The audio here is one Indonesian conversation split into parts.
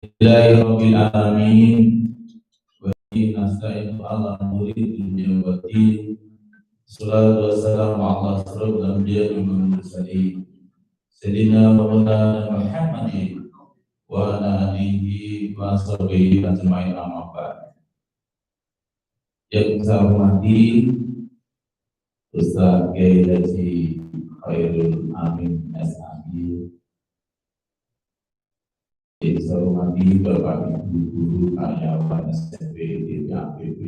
Alhamdulillahirabbil alamin wa nasta'inu ala umuri dunya wa din. Salatu wassalamu ala asyrafil anbiya'i wal mursalin sayyidina Maulana Muhammadin wa ala alihi wa sahbihi ajma'in, amma ba'd. Yang saya hormati Ustaz Kiai Haji Khairul Amin SAI, yang saya hormati Bapak Ibu guru karyawan SMP, DPAPB,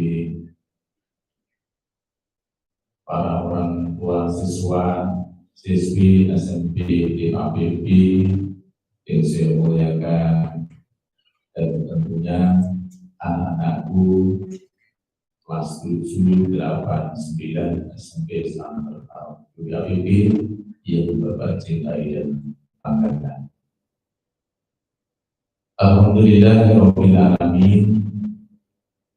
para orang tua siswa, siswi SMP, DPAPB yang saya muliakan, dan tentunya anak-anakku kelas 7, 8, 9 SMP sampai DPAPB yang Bapak cintai dan banggakan. Alhamdulillahirabbil alamin.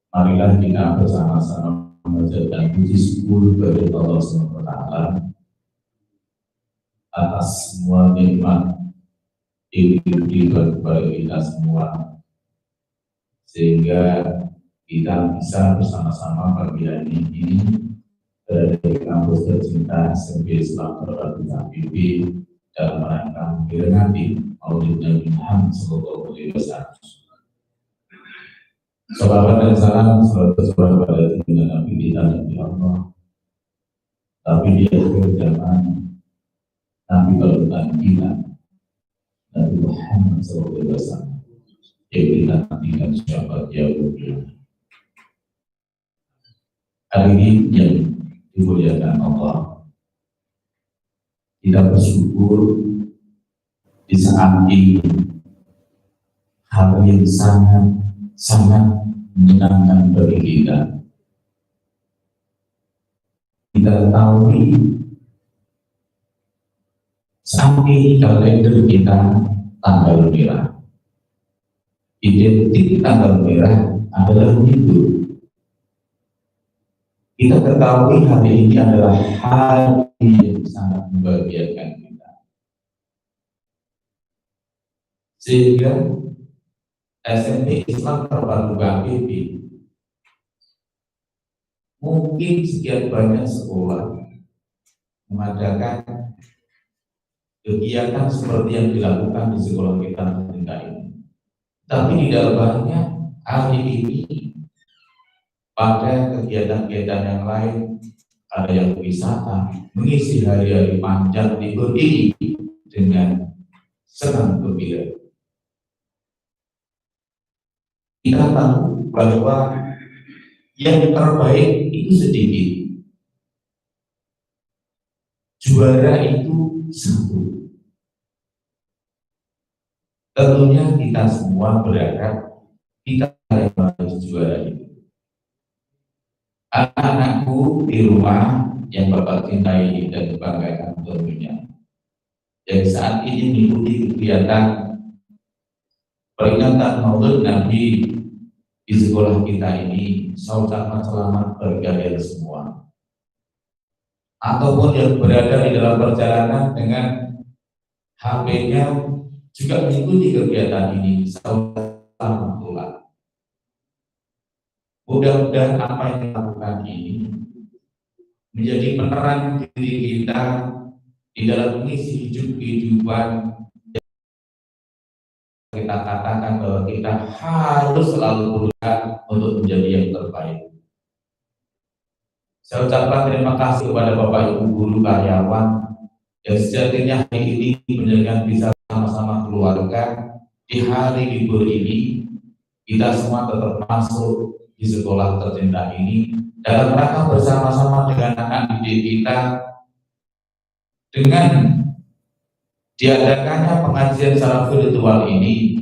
Marilah kita bersama-sama mengucapkan puji syukur kepada Allah SWT atas semua nikmat yang diberikan kepada kita semua, sehingga kita bisa bersama-sama pagi hari ini berada di kampus tercinta SMP Islam DPAPB dalam rangka memperingati Maulid Nabi Muhammad SAW. Salawat dan salam selalu kepada junjungan Nabi kita Nabi Allah. Tapi di akhir zaman, Nabi balutan kita Nabi Muhammad SAW yang kita nantikan syafaat jauh. Hari ini yang dimuliakan Allah, kita bersyukur di saat ini hal yang sangat menyenangkan bagi kita. Kita tahu sampai kalender kita tanggal merah. Identik tanggal merah adalah libur. Kita ketahui hari ini adalah hari yang sangat membahagiakan kita, sehingga SMP Islam DPAPB mungkin sekian banyak sekolah mengadakan kegiatan seperti yang dilakukan di sekolah kita ini. Tapi tidak banyak hari ini pada kegiatan-kegiatan yang lain, ada yang wisata, mengisi hari-hari panjang libur ini dengan senang gembira. Kita tahu bahwa yang terbaik itu sedikit, juara itu satu. Tentunya kita semua berharap kita harus juara itu. Anak-anakku di rumah yang Bapak cintai dan banggakan tentunya, yang saat ini mengikuti kegiatan peringatan Maulid Nabi di sekolah kita ini, saya ucapkan selamat bagi kalian semua. Ataupun yang berada di dalam perjalanan dengan HP-nya juga mengikuti kegiatan ini, saya ucapkan selamat pula. Mudah-mudahan apa yang dilakukan ini menjadi penerang diri kita di dalam mengisi kehidupan. Kita katakan bahwa kita harus selalu berusaha untuk menjadi yang terbaik. Saya ucapkan terima kasih kepada Bapak Ibu guru karyawan yang sejatinya hari ini menjadikan bisa sama-sama keluarga di hari libur ini. Kita semua tetap masuk di sekolah tercinta ini dalam rangka bersama-sama dengan anak didik kita, dengan diadakannya pengajian secara virtual ini.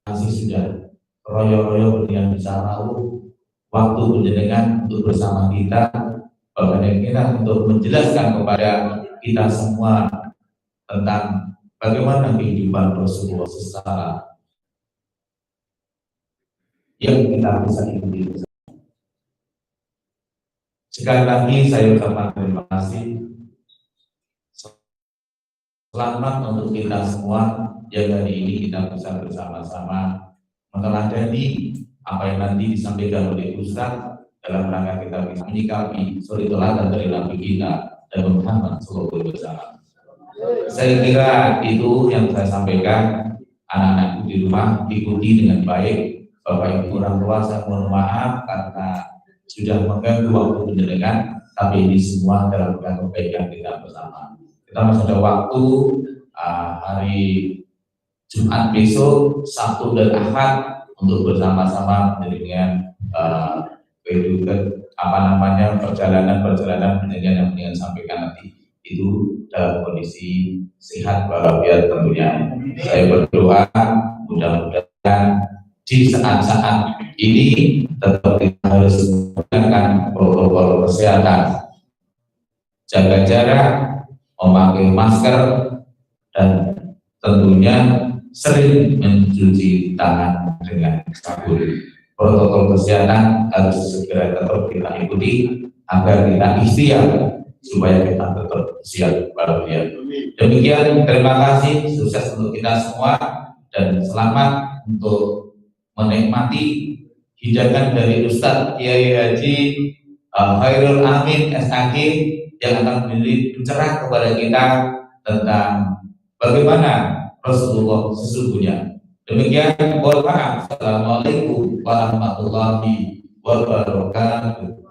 Masih sudah royo-royo dengan bisa lalu waktu penjenengan untuk bersama kita, bahkan kita untuk menjelaskan kepada kita semua tentang bagaimana kehidupan Rasulullah secara yang kita bisa ikuti. Sekali lagi saya ucapkan terima kasih. Selamat untuk kita semua yang hari ini kita bisa bersama-sama meneladani apa yang nanti disampaikan oleh Ustaz dalam rangka kita bisa menyikapi suri teladan dari Nabi kita dan Muhammad SAW. Saya kira itu yang saya sampaikan. Anak-anakku di rumah ikuti dengan baik. Bapak Ibu orang tua, saya mohon maaf karena sudah mengganggu waktu penjenengan, tapi ini semua dalam rangka kebaikan kita bersama. Kita masih ada waktu hari Jumat besok, Sabtu dan Ahad untuk bersama-sama dengan perjalanan yang dengan sampaikan nanti itu dalam kondisi sehat walafiat tentunya. Saya berdoa mudah-mudahan di saat-saat ini tetap kita harus menggunakan protokol kesehatan, jaga jarak, memakai masker, dan tentunya sering mencuci tangan dengan sabun. Protokol kesehatan harus segera tetap kita ikuti agar kita ikhtiar supaya kita tetap siap walafiat. Demikian, terima kasih, sukses untuk kita semua dan selamat untuk menikmati hidangan dari Ustadz Kiai Haji Khairul Amin SAG yang akan memberi pencerahan kepada kita tentang bagaimana Rasulullah sesungguhnya. Demikian, mohon maaf. Assalamualaikum warahmatullahi wabarakatuh.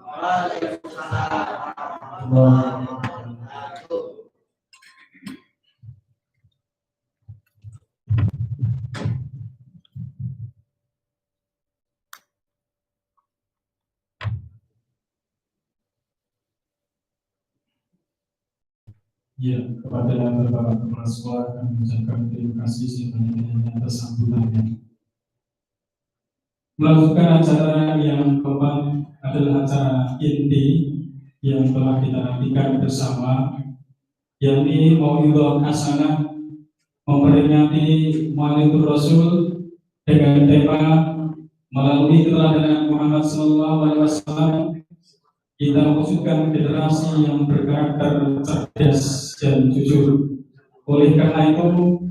Ya, kepada Bapak Kepala Sekolah kami mengucapkan terima kasih sebanyak-banyaknya atas sambutannya. Melakukan acara yang keempat adalah acara inti yang telah kita nantikan bersama, yakni Maulidul Hasanah memperingati Maulidul Rasul dengan tema melalui teladan Muhammad SAW. Kita mewujudkan generasi yang berkarakter cerdas dan jujur. Oleh karena itu,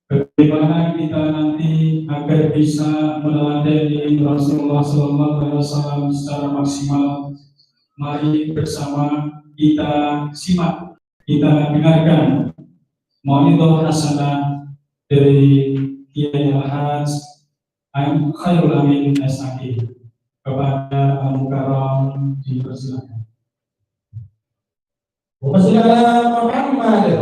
bagaimana kita nanti agar bisa meneladani Rasulullah SAW secara maksimal? Mari bersama kita simak, kita dengarkan Maulidul Hasanah dari Kiai Al-Hajj Khairul Amin SAG. Kepada Al-Mukarram dipersilakan. Wassalamu Muhammad.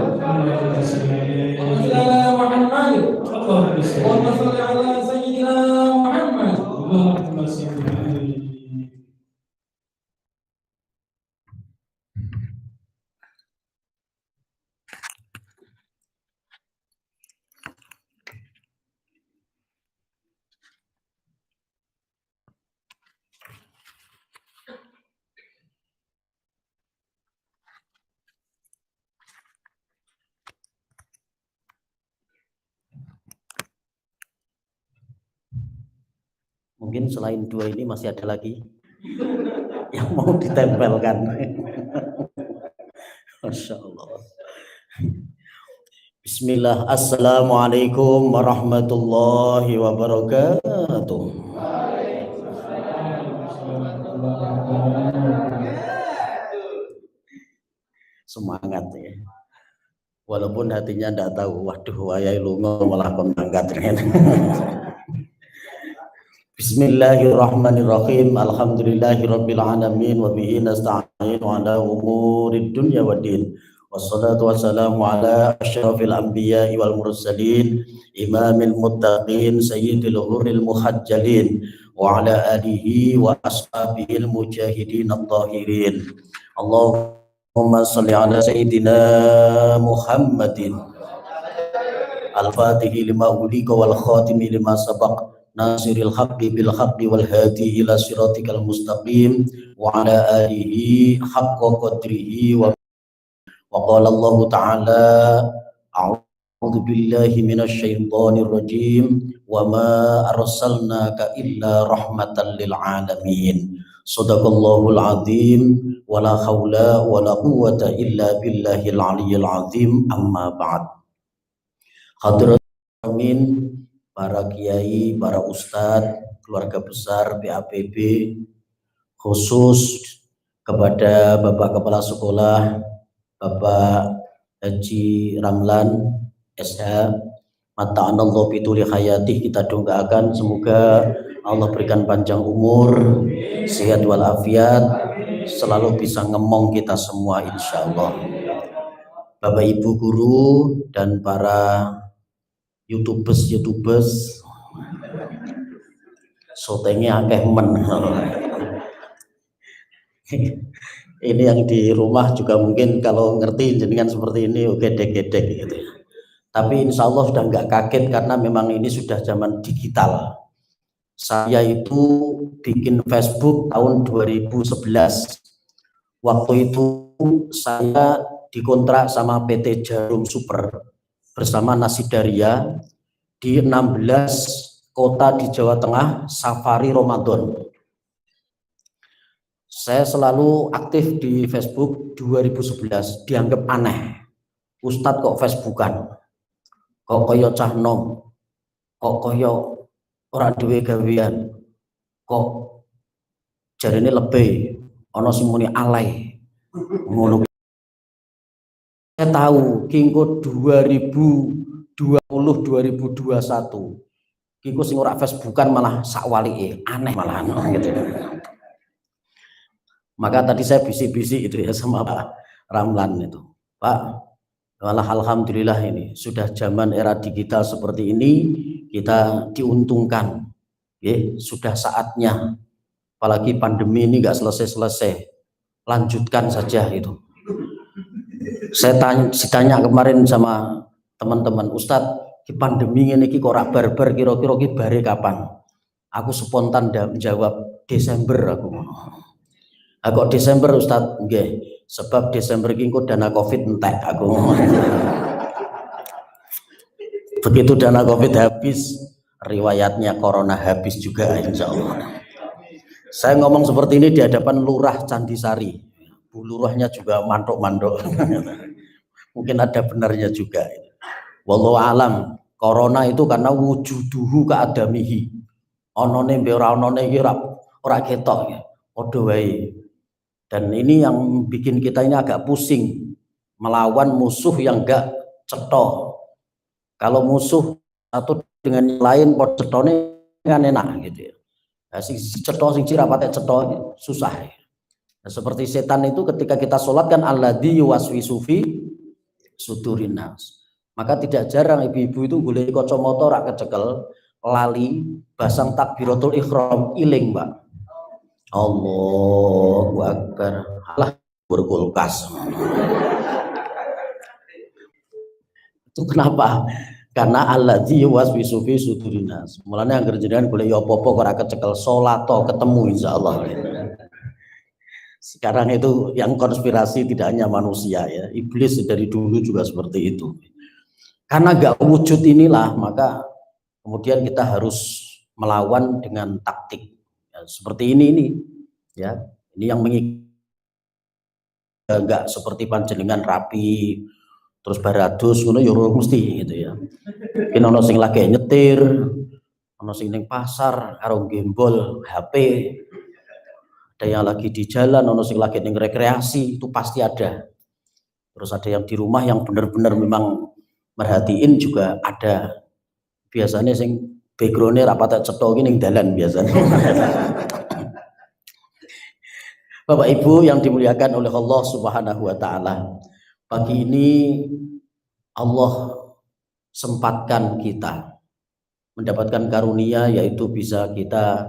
Wassalamu Muhammad. Allahumma shalli ala sayyidina Muhammad. Allahumma shalli. Mungkin selain dua ini masih ada lagi yang mau ditempelkan. Masya Allah. Bismillah. Assalamualaikum warahmatullahi wabarakatuh. Semangat ya. Walaupun hatinya tidak tahu, waduh wayai lunga malah pemangkat. Bismillahirrahmanirrahim. Alhamdulillahirabbil alamin wa bihi nasta'inu ala umurid dunya waddin. Wassalatu wassalamu ala asyrafil anbiya'i wal mursalin, imamil muttaqin, sayyidil ghurril muhajjalin, wa ala alihi wa ashabihil mujahidin at-tahirin. Allahumma shalli ala sayyidina Muhammadin al-fatihi lima ulika wal khatimi lima sabaq, nasiril haqqi bil haqqi wal hadi ila siratikal mustaqim, wa ala alihi haqqa qadrihi wa qala Allah ta'ala a'udzu billahi minasy syaithanir rajim wa ma arsalnaka illa rahmatan lil alamin. Shadaqallahul azim wa la haula wa la quwwata illa billahil aliyyil azim. Amma ba'd. Hadirat amin, para kiai, para ustadz, keluarga besar PAPB, khusus kepada Bapak Kepala Sekolah, Bapak Haji Ramlan SH, mata'anallahu bituli hayatih, kita doakan semoga Allah berikan panjang umur, sehat walafiat, selalu bisa ngemong kita semua insyaallah. Bapak Ibu guru dan para YouTubers sotengnya akeh men. Ini yang di rumah juga mungkin kalau ngerti jenengan seperti ini gedek-gedek gitu ya. Tapi insya Allah sudah nggak kaget karena memang ini sudah zaman digital. Saya itu bikin Facebook tahun 2011. Waktu itu saya dikontrak sama PT Jarum Super bersama Nasidaria di 16 kota di Jawa Tengah safari Ramadan. Saya selalu aktif di Facebook. 2011 dianggap aneh. Ustadz kok Facebookan? Kok koyo cah nom? Kok koyo ora duwe gawean? Kok jarene lebih ana sing muni alay. Ngono. Saya tahu kingko 2020 2021 kingko sing ora Facebookan malah sakwalike aneh malahan gitu. Maka tadi saya bisik-bisik itu ya sama Pak Ramlan itu, Pak, malah alhamdulillah ini sudah zaman era digital seperti ini kita diuntungkan, ya, sudah saatnya, apalagi pandemi ini nggak selesai-selesai, lanjutkan saja itu. Saya tanya kemarin sama teman-teman, Ustadz, di pandemi ini kok ora barbar kira-kira ki bare kapan? Aku spontan menjawab Desember aku. Kok Desember Ustadz? Nggih, sebab Desember iki kok dana Covid entek aku. Begitu dana Covid habis, riwayatnya corona habis juga insya Allah. Saya ngomong seperti ini di hadapan Lurah Candisari. Bu Lurahnya juga mantuk-mantuk. Mungkin ada benarnya juga. Wallahu alam, corona itu karena wujuduhu ka'adamihi. Onone mbe ora onone iki ora ketok ya. Padha wae. Dan ini yang bikin kita ini agak pusing melawan musuh yang enggak cetok. Kalau musuh satu dengan yang lain pot cetone kan enak gitu ya. Nah, sing cetok sing cirapate cetok susah. Nah, seperti setan itu ketika kita sholat kan alladzi yuwaswisu fi sudurin nas. Maka tidak jarang ibu-ibu itu golek kacamata rak kecekel, lali, basang takbiratul ihram iling, Mbak. Allahu Akbar. Alah berkulkas. Itu kenapa? Karena alladzi yuwaswisu fi sudurin nas. Mulane anggere jenengan golek ya apa-apa kok ora kecekel salat ketemu insyaallah. Sekarang itu yang konspirasi tidak hanya manusia ya, iblis dari dulu juga seperti itu. Karena gak wujud inilah, maka kemudian kita harus melawan dengan taktik ya, seperti ini ya. Ini yang enggak seperti panjenengan rapi terus barados ngono ya mesti gitu ya. Mungkin ono sing lagi nyetir, ono sing ning pasar karo gembol HP. Ada yang lagi di jalan, ono sing lagi ning rekreasi, itu pasti ada. Terus ada yang di rumah yang benar-benar memang merhatiin juga ada. Biasanya sing background-nya rapat cetok ning dalan biasanya. Bapak Ibu yang dimuliakan oleh Allah Subhanahu wa taala. Pagi ini Allah sempatkan kita mendapatkan karunia, yaitu bisa kita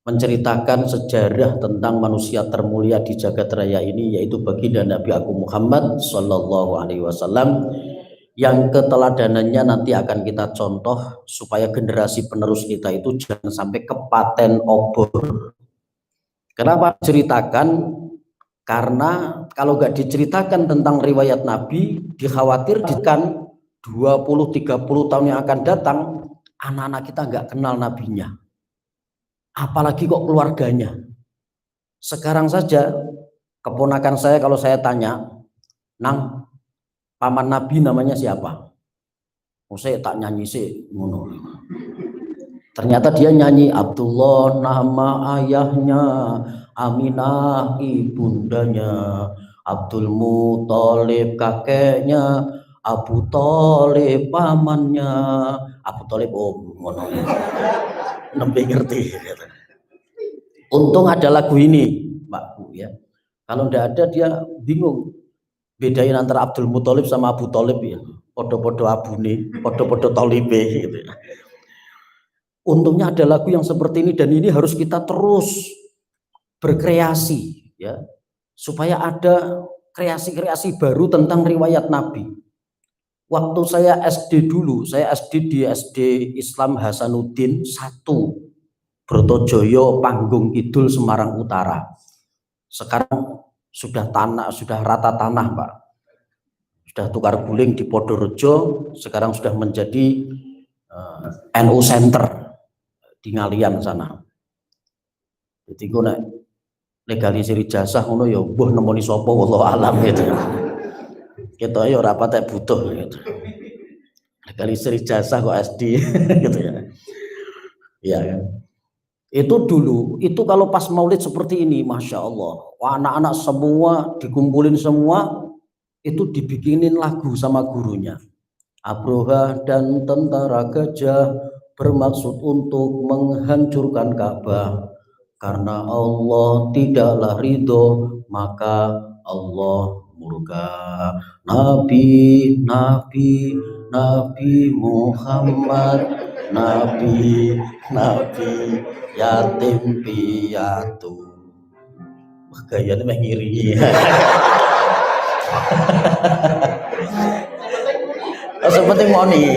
menceritakan sejarah tentang manusia termulia di jagat raya ini, yaitu baginda Nabi Agung Muhammad Sallallahu Alaihi Wasallam, yang keteladanannya nanti akan kita contoh supaya generasi penerus kita itu jangan sampai kepaten obor. Kenapa ceritakan? Karena kalau nggak diceritakan tentang riwayat Nabi, dikhawatirkan 20-30 tahun yang akan datang anak-anak kita nggak kenal nabinya. Apalagi kok keluarganya. Sekarang saja keponakan saya kalau saya tanya, Nang, paman Nabi namanya siapa? Oh, saya tak nyanyi sih, ngono. Ternyata dia nyanyi Abdullah nama ayahnya, Aminah ibundanya, Abdul Muthalib kakeknya, Abu Thalib pamannya. Abu Thalib ngono. Nembe ngerti. Untung ada lagu ini, Pak Bu ya. Kalau ndak ada dia bingung bedain antara Abdul Muthalib sama Abu Thalib ya. Podo-podo abune, podo-podo tolibe gitu. Untungnya ada lagu yang seperti ini dan ini harus kita terus berkreasi ya. Supaya ada kreasi-kreasi baru tentang riwayat Nabi. Waktu saya SD dulu, saya SD di SD Islam Hasanuddin 1 Brotojoyo Panggung Kidul Semarang Utara. Sekarang sudah rata tanah, Pak. Sudah tukar guling di Podorejo, sekarang sudah menjadi NU Center di Ngalian sana. Jadi gue nek legalisir ijazah ngono ya mbuh nemoni sapa wallahu alam gitu. Kita ya ora patek butuh gitu. Legalisir ijazah kok SD gitu ya. Iya kan. Itu dulu, itu kalau pas maulid seperti ini, Masya Allah, anak-anak semua dikumpulin semua, itu dibikinin lagu sama gurunya. Abroha dan tentara gajah bermaksud untuk menghancurkan Ka'bah, karena Allah tidaklah ridho, maka Allah murka. Nabi Muhammad, Nabi yatim piatu. Wah, gayanya mah ngiri. Seperti moni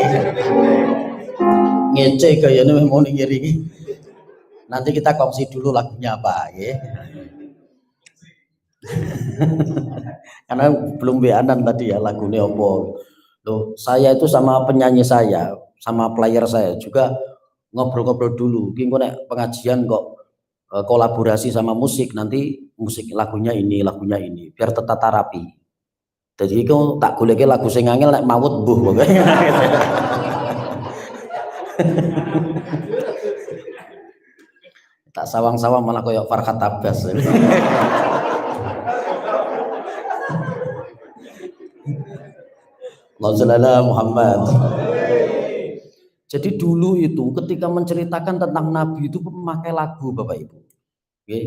ngece gayanya mah moni ngiri. Nanti kita kongsi dulu lagunya apa ya. Karena belum beanan tadi ya lagunya opo. Loh, saya itu sama penyanyi saya, sama player saya juga ngobrol-ngobrol dulu. Mungkin nek pengajian kok kolaborasi sama musik, nanti musik lagunya ini biar tertata rapi. Jadi kau tak goleke lagu sing angel nek maut mbuh pokoke. Tak sawang-sawang malah koyo Farhat Abbas. Allahumma Muhammad. Jadi dulu itu ketika menceritakan tentang Nabi itu memakai lagu Bapak Ibu. Oke.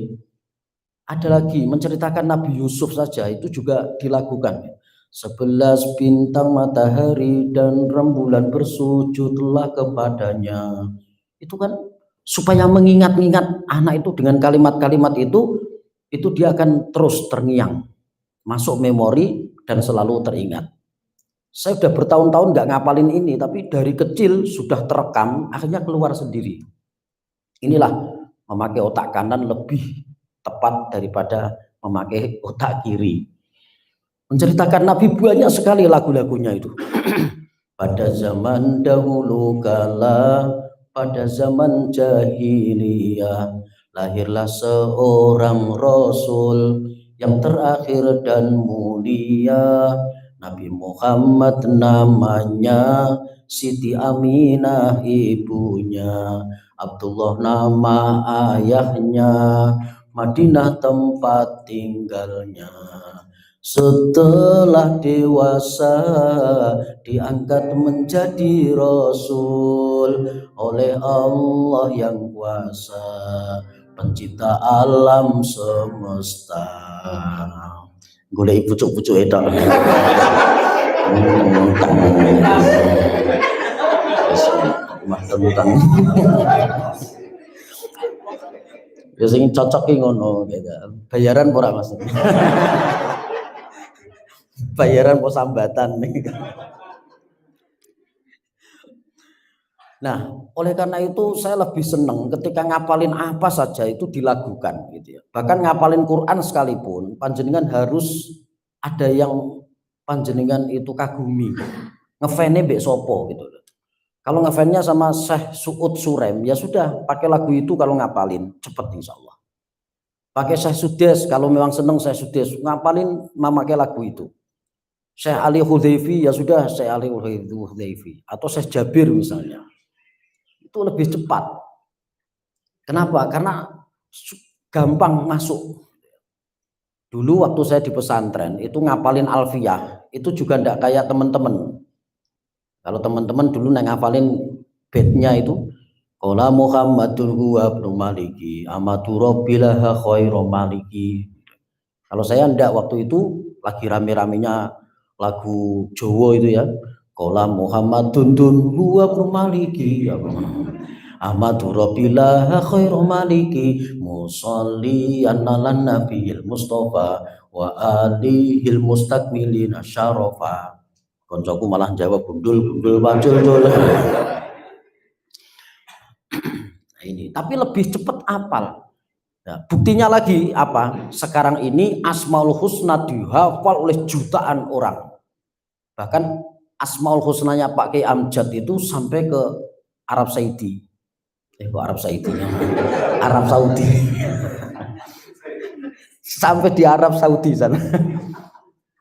Ada lagi menceritakan Nabi Yusuf saja itu juga dilakukan. 11 bintang matahari dan rembulan bersujudlah kepadanya. Itu kan supaya mengingat-ingat anak itu dengan kalimat-kalimat itu dia akan terus terngiang, masuk memori dan selalu teringat. Saya sudah bertahun-tahun nggak ngapalin ini, tapi dari kecil sudah terekam, akhirnya keluar sendiri. Inilah memakai otak kanan lebih tepat daripada memakai otak kiri. Menceritakan Nabi banyak sekali lagu-lagunya itu. Pada zaman dahulu kala, pada zaman jahiliyah, lahirlah seorang Rasul yang terakhir dan mulia. Nabi Muhammad namanya, Siti Aminah ibunya, Abdullah nama ayahnya, Madinah tempat tinggalnya. Setelah dewasa diangkat menjadi Rasul oleh Allah yang kuasa, pencipta alam semesta. Golek pucuk-pucuk itu. Temutan. Ya sing cocok ki ngono gitu. Bayaran ora Mas? Bayaran po sambatan. Nah, oleh karena itu saya lebih senang ketika ngapalin apa saja itu dilakukan gitu ya. Bahkan ngapalin Quran sekalipun panjenengan harus ada yang panjenengan itu kagumi. Ngefans-nya mbek sopo gitu. Kalau ngefansnya sama Syekh Suud Surem ya sudah pakai lagu itu kalau ngapalin cepet insyaallah. Pakai Syekh Sudes kalau memang seneng Syekh Sudes ngapalin memakai lagu itu. Syekh Ali Hudzaify ya sudah Syekh Ali Hudzaify atau Syekh Jabir misalnya. Itu lebih cepat. Kenapa? Karena gampang masuk. Dulu waktu saya di pesantren itu ngapalin alfiyah itu juga ndak kayak teman-teman. Kalau teman-teman dulu ngapalin bednya itu qala Muhammadun huwa ibnu maliki amatu rabbilah khairu maliki. Kalau saya ndak waktu itu lagi rame-ramenya lagu Jawa itu ya. Qala Muhammadun huwa ibnu maliki amatu rabbilah khairu maliki musalliyan ala nabiyil mustafa wa alihil mustakmilina syarafa. Koncoku malah jawab gundul bacul. Ini tapi lebih cepat apal. Nah, buktinya lagi apa? Sekarang ini Asmaul Husna dihafal oleh jutaan orang. Bahkan Asmaul Husnanya Pak Kiai Amjad itu sampai ke Arab Saudi. Arab Saudi. Sampai di Arab Saudi sana.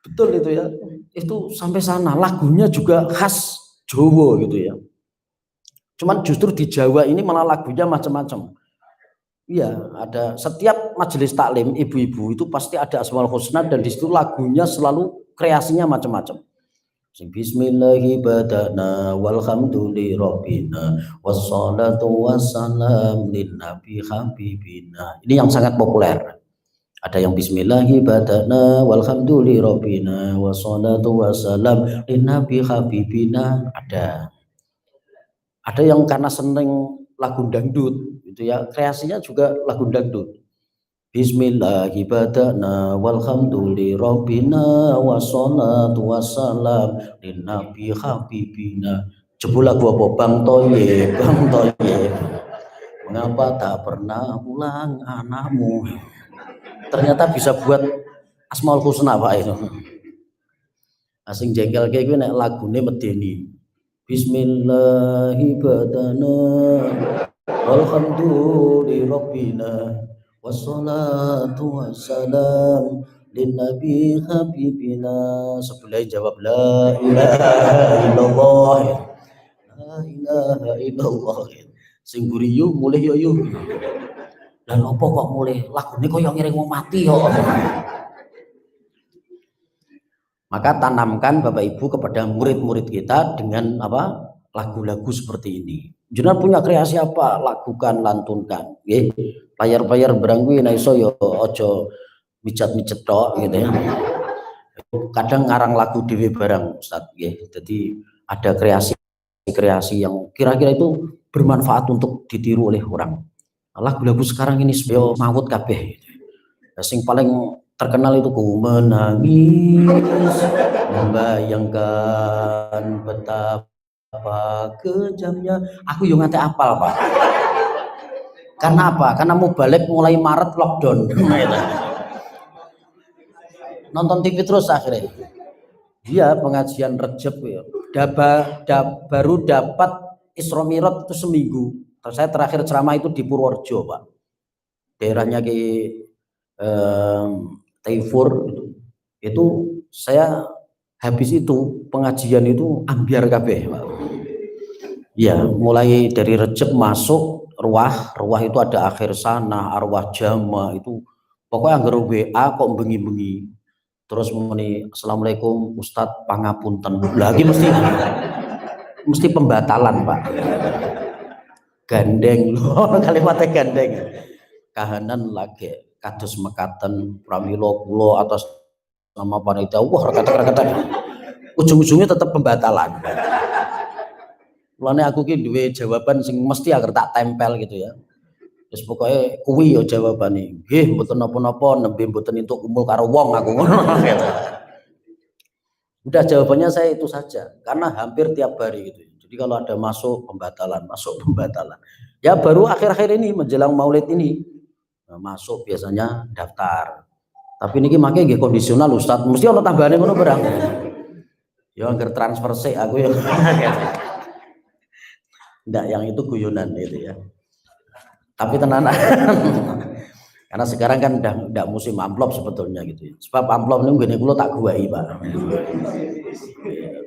Betul itu ya. Itu sampai sana. Lagunya juga khas Jawa gitu ya. Cuman justru di Jawa ini malah lagunya macam-macam. Iya, ada setiap majelis taklim ibu-ibu itu pasti ada Asmaul Husna dan di situ lagunya selalu kreasinya macam-macam. Bismillahi badana walhamdulillahi rabbina wassalatu wassalam lin nabi habibina. Ini yang sangat populer. Ada yang bismillahi badana walhamdulillahi rabbina wassalatu wassalam lin nabi habibina. Ada yang karena seneng lagu dangdut gitu ya, kreasinya juga lagu dangdut. Bismillahi badana walhamdulillahi rabbina wassalatu wassalam lin nabi habibina. Jebul lagu apa? Bang Toyib. Mengapa tak pernah pulang anakmu? Ternyata bisa buat Asmaul Husna Pak itu. Asing jengkel kayak gue nek lagune medeni. Bismillahi badana walhamdulillahi rabbina wassalatu wassalam lin nabi habibina. Sebelah jawab la ilaha illallah. La ilaha illallah. Sing guriyu mulih yo. Lan opo kok mulih lagune koyo ngiring wong mati yo. Maka tanamkan Bapak Ibu kepada murid-murid kita dengan apa? Lagu-lagu seperti ini. Jenengan punya kreasi apa? Lakukan, lantunkan. Nggih. Layar-layar barang kuwi nek iso ya aja micat-micet tok gitu ya. Kadang ngarang lagu dhewe barang Ustaz nggih. Jadi ada kreasi yang kira-kira itu bermanfaat untuk ditiru oleh orang. Lagu-lagu sekarang ini sebenarnya mawut kabeh. Sing paling terkenal itu ku menangis membayangkan betapa kejamnya. Aku yang nganti apal Pak. Karena apa? Karena mau balik mulai Maret lockdown. Nonton TV terus akhirnya. Dia pengajian Rejab ya. Baru dapat Isra Mi'raj itu seminggu. Saya terakhir ceramah itu di Purworejo Pak. Daerahnya ke Taifur itu saya habis itu pengajian itu ambiar kabeh Pak. Ya, mulai dari Rejab masuk ruah itu ada akhir sana, arwah jama itu pokoknya anggar WA kok bengi-bengi. Terus muni assalamualaikum Ustadz pangapunten. Lagi mesti pembatalan Pak. Gandeng loh kalimatnya gandeng. Kahanan lagi kados mekaten pramila kula atas nama panitia. Wah kata-kata ujung-ujungnya tetap pembatalan. Mulane aku ki duwe jawaban sing mesti agar tak tempel gitu ya. Terus pokoknya kuwi ya jawabane. Nggih mboten napa-napa nembe mboten entuk kumpul karo wong aku ngono gitu. Udah jawabannya saya itu saja karena hampir tiap hari gitu. Jadi kalau ada masuk pembatalan. Ya baru akhir-akhir ini menjelang Maulid ini masuk biasanya daftar. Tapi niki make nggih kondisional Ustaz, mesti ana tambahane ngono barang. Ya anggar transfer sik aku ya. Ndak yang itu guyonan itu ya. Tapi tenanan. Karena sekarang kan udah musim amplop sebetulnya gitu ya. Sebab amplop ini gini kulo tak guai Pak.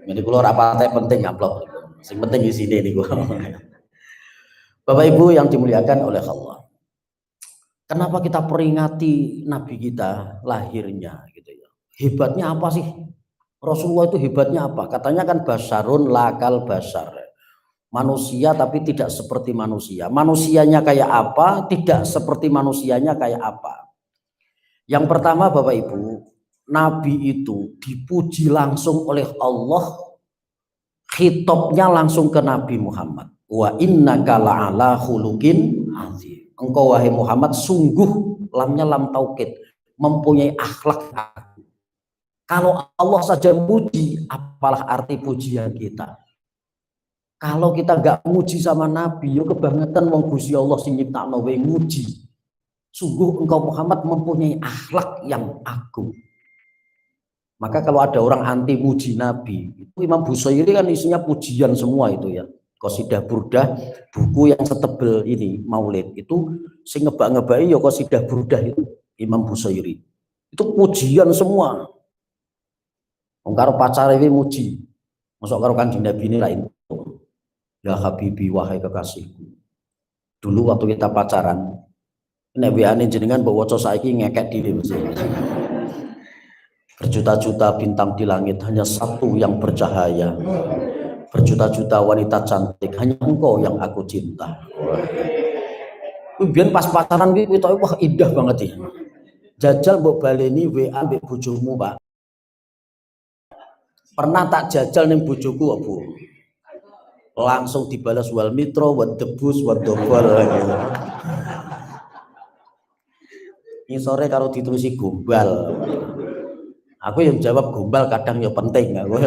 Gini kulo rapatnya penting amplop. Yang penting di sini nih Bapak Ibu yang dimuliakan oleh Allah. Kenapa kita peringati Nabi kita lahirnya gitu ya? Hebatnya apa sih? Rasulullah itu hebatnya apa? Katanya kan basarun lakal basar. Manusia tapi tidak seperti manusia. Manusianya kayak apa? Tidak seperti manusianya kayak apa? Yang pertama Bapak Ibu, Nabi itu dipuji langsung oleh Allah, khitabnya langsung ke Nabi Muhammad. Wa innaka la'ala khuluqin azim. Engkau wahai Muhammad sungguh, lamnya lam taukid, mempunyai akhlak. Kalau Allah saja muji, apalah arti pujian kita? Kalau kita nggak muji sama Nabi, yo kebangetan wong Gusti Allah sing nyiptakno wae muji. Sungguh engkau Muhammad mempunyai akhlak yang agung. Maka kalau ada orang anti muji Nabi, itu Imam Busayri kan isinya pujian semua itu ya. Qasidah Burdah, buku yang setebel ini Maulid itu sing ngebak-ngebaki ya Qasidah Burdah itu Imam Busayri. Itu pujian semua. Wong karo pacare iki muji. Mosok karo Kanjeng Nabi ini lain. Ya Habibi wahai kekasihku. Dulu waktu kita pacaran, nek WA-ne jenengan mbok waca saiki ngekek dhewe mesti. Berjuta-juta bintang di langit hanya satu yang bercahaya. Berjuta-juta wanita cantik hanya engkau yang aku cinta. Biar pas pacaran kuwi wah indah banget ya. Jajal mbok baleni WA mbek bojomu, Pak. Pernah tak jajal ning bojoku kok, Bu. Langsung dibalas wal mitro wal debus wal dobol gitu. Ini sore kalau ditulis gombal, aku yang jawab gombal kadang ya penting aku.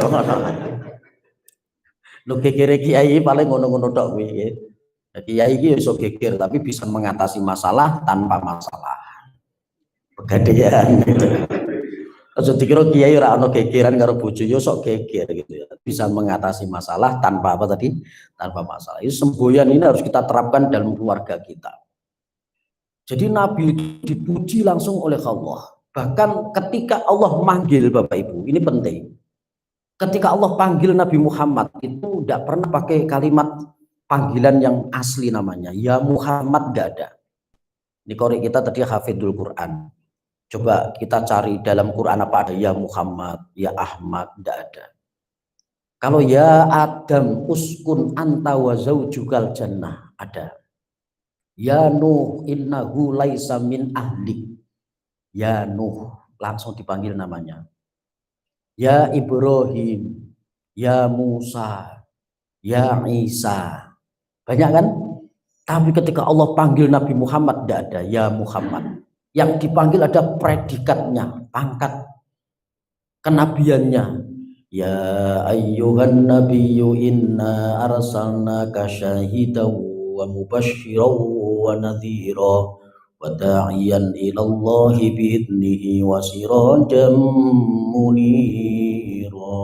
Lu geger kiai paling ngono-ngono tok kuwi. Kiai iki iso geger tapi bisa mengatasi masalah tanpa masalah. Pegadaian gitu. Aja dikira kiai ora ono gegeran karo bojo yo sok geger gitu ya. Bisa mengatasi masalah tanpa apa tadi? Tanpa masalah. Itu semboyan ini harus kita terapkan dalam keluarga kita. Jadi Nabi dipuji langsung oleh Allah. Bahkan ketika Allah manggil Bapak Ibu, ini penting. Ketika Allah panggil Nabi Muhammad itu tidak pernah pakai kalimat panggilan yang asli namanya. Ya Muhammad tidak ada. Ini korek kita tadi hafidul Quran. Coba kita cari dalam Quran apa ada ya Muhammad, ya Ahmad, tidak ada. Kalau ya Adam uskun anta wa zaujukal jannah ada. Ya Nuh innahu laisa min ahlik. Ya Nuh langsung dipanggil namanya. Ya Ibrahim, ya Musa, ya Isa. Banyak kan? Tapi ketika Allah panggil Nabi Muhammad tidak ada ya Muhammad. Yang dipanggil ada predikatnya, pangkat kenabiannya. Ya ayyuhan nabiyyu inna arsalnaka syahidan wa mubasysyiran wa nadhira wa da'iyan ila Allah bi'idnihi wa sirajan munira.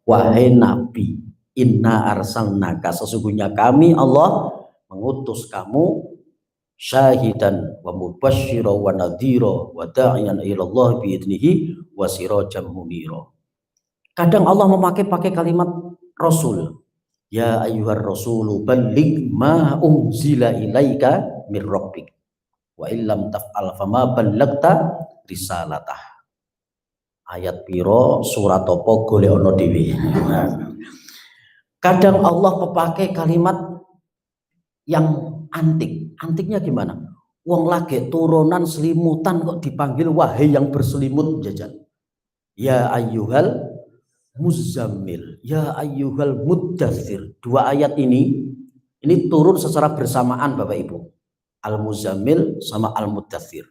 Wahai Nabi, inna arsalnaka, sesungguhnya kami Allah mengutus kamu syahidan wa mubasysyiran wa nadhira wa da'iyan ila Allah bi idnihi wa sirajan munira. Kadang Allah memakai kalimat rasul. Ya ayyuhar rasulu balligh ma unzila ilaika mir rabbik wa illam taf'al fama ballagta risalatah. Ayat piro surat apa golek ana dhewe. Kadang Allah memakai kalimat yang antik. Antiknya gimana? Wong lagi turunan selimutan kok dipanggil wahai yang berselimut jajan. Ya ayyuhal muzammil, ya ayyuhal muddathir. Dua ayat ini turun secara bersamaan Bapak Ibu. Al-muzammil sama al-muddathir.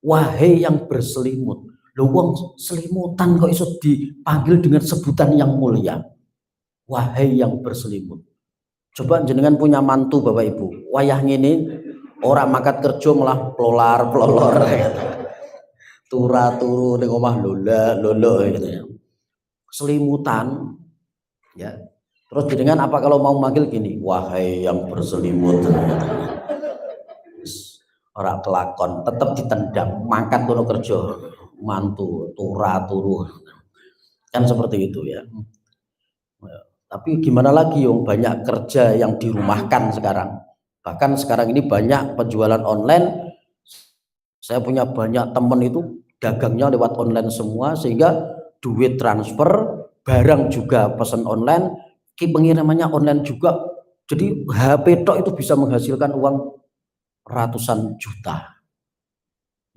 Wahai yang berselimut. Loh wong selimutan kok iso dipanggil dengan sebutan yang mulia. Wahai yang berselimut. Coba jenengan punya mantu Bapak Ibu, wayah ngene orang mangkat kerja malah pelolor turu ning omah lolo gitu ya. Selimutan ya. Terus jenengan apa kalau mau manggil gini, wahai yang berselimut. ora kelakon, tetep ditendang, mangkat kono kerja, mantu, turu. Kan seperti itu ya. Tapi gimana lagi yang banyak kerja yang dirumahkan sekarang. Bahkan sekarang ini banyak penjualan online. Saya punya banyak teman itu dagangnya lewat online semua, sehingga duit transfer, barang juga pesan online, pengirimannya online juga. Jadi HP tok itu bisa menghasilkan uang ratusan juta.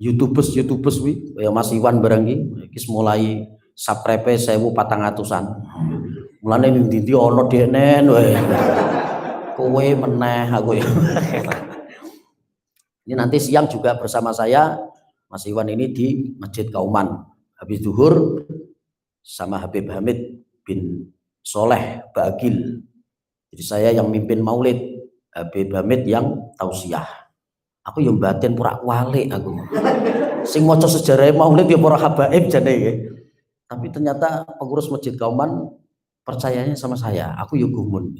YouTubers ya Mas Iwan barang iki mulai subscribe 1.400-an. Mulane ndi-ndi ana deknen wae. Kowe meneh aku ya. Ini nanti siang juga bersama saya Mas Iwan ini di Masjid Kauman. Habis zuhur sama Habib Hamid bin Soleh Bagil. Jadi saya yang mimpin maulid, Habib Hamid yang tausiah. Aku yang batin pura walik aku. Sing maca sejarah maulid ya para habaib jane. Tapi ternyata pengurus Masjid Kauman percayanya sama saya, aku ya gumun.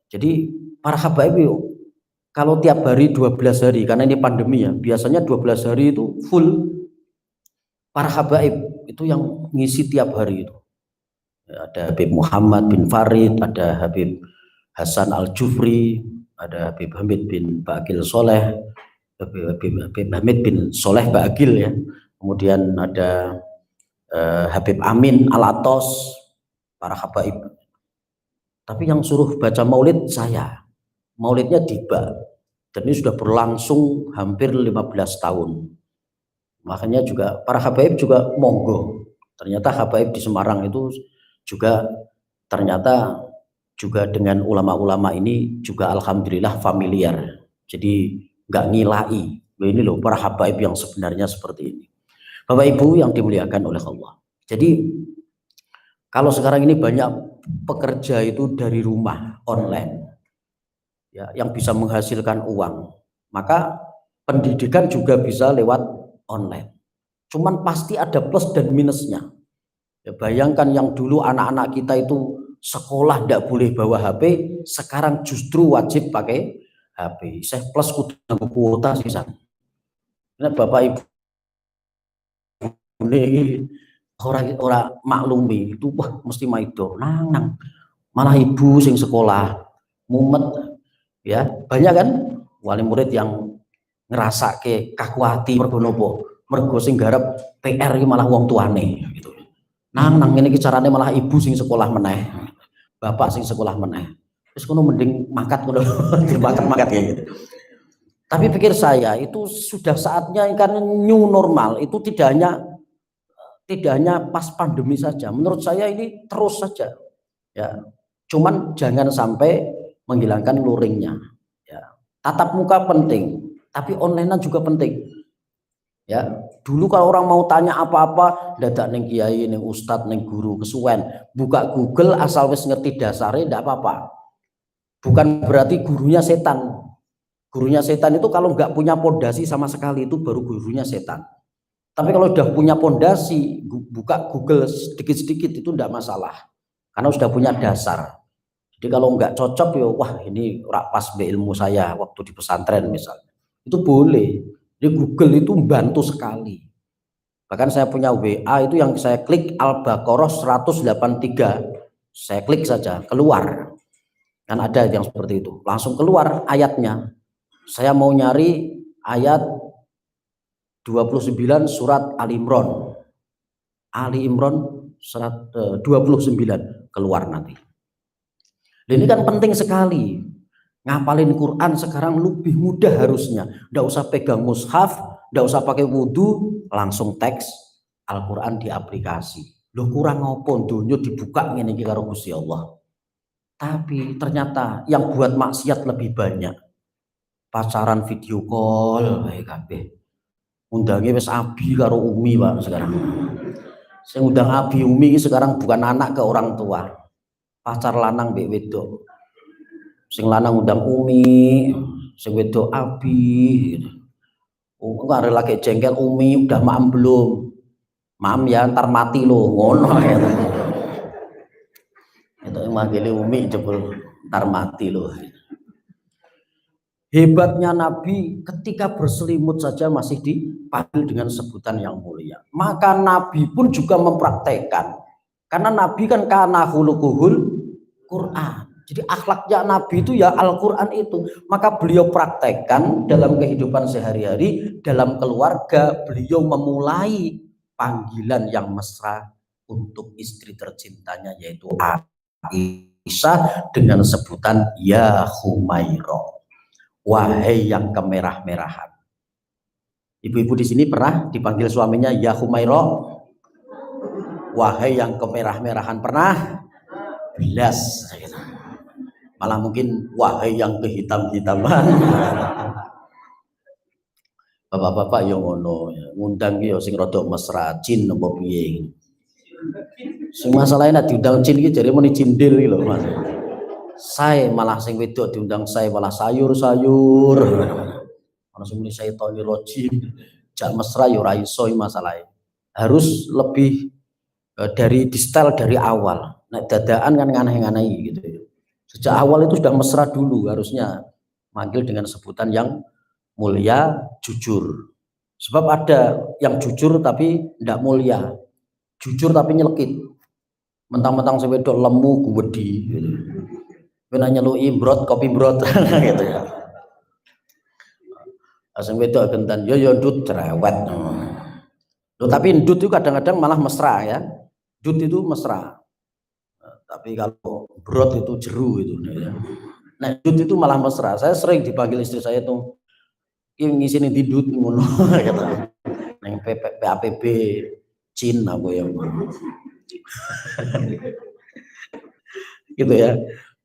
Jadi para habaib yuk, kalau tiap hari 12 hari, karena ini pandemi ya, biasanya 12 hari itu full para habaib itu yang ngisi tiap hari itu. Ada Habib Muhammad bin Farid, ada Habib Hasan Al-Jufri, ada Habib Hamid bin Bagil Soleh, Habib Hamid bin Soleh Bagil ya. Kemudian ada Habib Amin Al-Atos, para habaib. Tapi yang suruh baca maulid saya. Maulidnya tiba. Dan ini sudah berlangsung hampir 15 tahun. Makanya juga para habaib juga monggo. Ternyata habaib di Semarang itu juga ternyata juga dengan ulama-ulama ini juga alhamdulillah familiar. Jadi nggak ngilai. Ini loh para habaib yang sebenarnya seperti ini. Bapak Ibu yang dimuliakan oleh Allah. Jadi kalau sekarang ini banyak pekerja itu dari rumah online, ya, yang bisa menghasilkan uang, maka pendidikan juga bisa lewat online. Cuman pasti ada plus dan minusnya. Ya, bayangkan yang dulu anak-anak kita itu sekolah tidak boleh bawa HP, sekarang justru wajib pakai HP. Saya plus kuota sih sana. Nah, Bapak Ibu ini orang maklumi itu wah mesti maido nang malah ibu sing sekolah mumet ya, banyak kan wali murid yang ngerasa ke kakuati mergo nopo, mergo sing garap PR iki malah wong tuane gitu. Nang ini carane malah ibu sing sekolah meneh, bapak sing sekolah meneh. Terus kono mending mangkat kono dimakat kayak gitu. Tapi pikir saya itu sudah saatnya, karena new normal itu tidak hanya pas pandemi saja. Menurut saya ini terus saja. Ya, cuman jangan sampai menghilangkan luringnya. Ya, tatap muka penting, tapi online juga penting. Ya, dulu kalau orang mau tanya apa-apa, dadak neng kiai, neng ustadz, neng guru kesuwen, buka Google asal wis ngerti dasarnya tidak apa-apa. Bukan berarti gurunya setan. Gurunya setan itu kalau nggak punya pondasi sama sekali itu baru gurunya setan. Tapi kalau sudah punya pondasi, buka Google sedikit-sedikit itu tidak masalah, karena sudah punya dasar. Jadi kalau nggak cocok ya, wah ini rak pas be ilmu saya waktu di pesantren misalnya, itu boleh. Jadi Google itu membantu sekali. Bahkan saya punya WA itu yang saya klik Al-Baqarah 183, saya klik saja keluar. Kan ada yang seperti itu, langsung keluar ayatnya. Saya mau nyari ayat 29 surat Ali Imran. Ali Imran 29 keluar nanti. Dan ini kan penting sekali. Ngapalin Quran sekarang lebih mudah harusnya. Nggak usah pegang mushaf, nggak usah pakai wudhu, langsung teks Al-Quran di aplikasi. Loh kurang ngopon dunia dibuka ngene iki karo Gusti Allah. Tapi ternyata yang buat maksiat lebih banyak. Pacaran video call kayak kabeh. Undangnya wis abi karo umi Pak sekarang. Sing undang abi umi sekarang bukan anak ke orang tua. Pacar lanang mbek wedok. Sing lanang undang umi, sing wedok abi. Enggak ada lagi jengkel umi udah maam belum. Maam ya ntar mati lo ngono ya. Itu manggil umi jebul ntar mati lo. Hebatnya Nabi ketika berselimut saja masih dipanggil dengan sebutan yang mulia. Maka Nabi pun juga mempraktekkan. Karena Nabi kan kana khuluquhul Quran. Jadi akhlaknya Nabi itu ya Al-Quran itu. Maka beliau praktekkan dalam kehidupan sehari-hari, dalam keluarga. Beliau memulai panggilan yang mesra untuk istri tercintanya yaitu Aisyah dengan sebutan ya Humairah, wahai yang kemerah-merahan. Ibu-ibu di sini pernah dipanggil suaminya ya Humairah, wahai yang kemerah-merahan, pernah? Belas. Malah mungkin wahai yang kehitam-hitaman. Bapak-bapak yang ngono ngundang yo sing rada mesra cin apa piye. Sing masalahnya diundang cin iki jare muni cindil iki lho Mas. Saya malah sing wedok diundang saya malah sayur-sayur. Ana sing muni saya toni rojim. Jak mesra yo ora iso masalahe. Harus lebih dari di style dari awal. Nek dadaan kan nganeh-nganehi gitu ya. Sejak awal itu sudah mesra dulu, harusnya manggil dengan sebutan yang mulia, jujur. Sebab ada yang jujur tapi tidak mulia, jujur tapi nyelekit. Mentang-mentang sewedok lemu guwedi gitu. Kena nyelui brot kopi brot gitu ya. Sing wedok gentan yo ndut cerewet. Loh, tapi ndut itu kadang-kadang malah mesra ya. Ndut itu mesra. Tapi kalau brot itu jeru itu ya. Nah, ndut itu malah mesra. Saya sering dipanggil istri saya tuh ngisi di ndut ngono kata. Neng PAPB Cin aku yang gitu ya.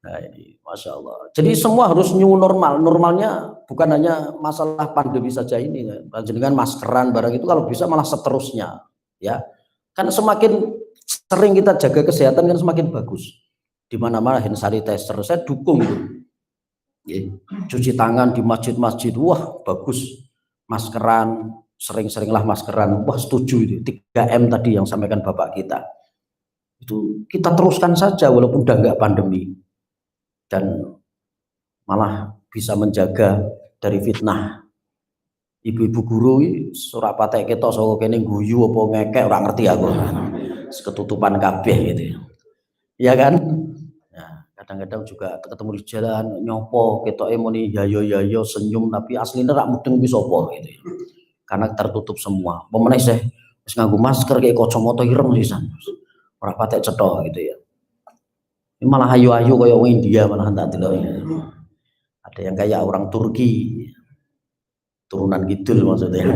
Nah, ini Masya Allah. Jadi semua harus new normal. Normalnya bukan hanya masalah pandemi saja ini. Dengan maskeran barang itu kalau bisa malah seterusnya. Ya, kan semakin sering kita jaga kesehatan kan semakin bagus. Di mana-mana hand sanitizer, saya dukung itu. Ya, cuci tangan di masjid-masjid, wah bagus. Maskeran, sering-seringlah maskeran, wah setuju itu. 3M tadi yang sampaikan Bapak kita. Itu kita teruskan saja walaupun udah nggak pandemi. Dan malah bisa menjaga dari fitnah. Ibu-ibu guru surat patek kita saka kene guyu apa ngekek ora ngerti aku. Ketutupan kabeh gitu. Ya kan? Nah, kadang-kadang juga ketemu di jalan nyopo ketoke muni yayo senyum tapi aslinya rak mudeng ki sapa gitu. Karena tertutup semua. Pemeneh sih wis nganggo masker kayak kacamata ireng pisan. Ora patek cetha gitu ya. Ini malah ayu-ayu kayak orang India malah tak delok. Ada yang kayak orang Turki. Turunan kidul maksudnya.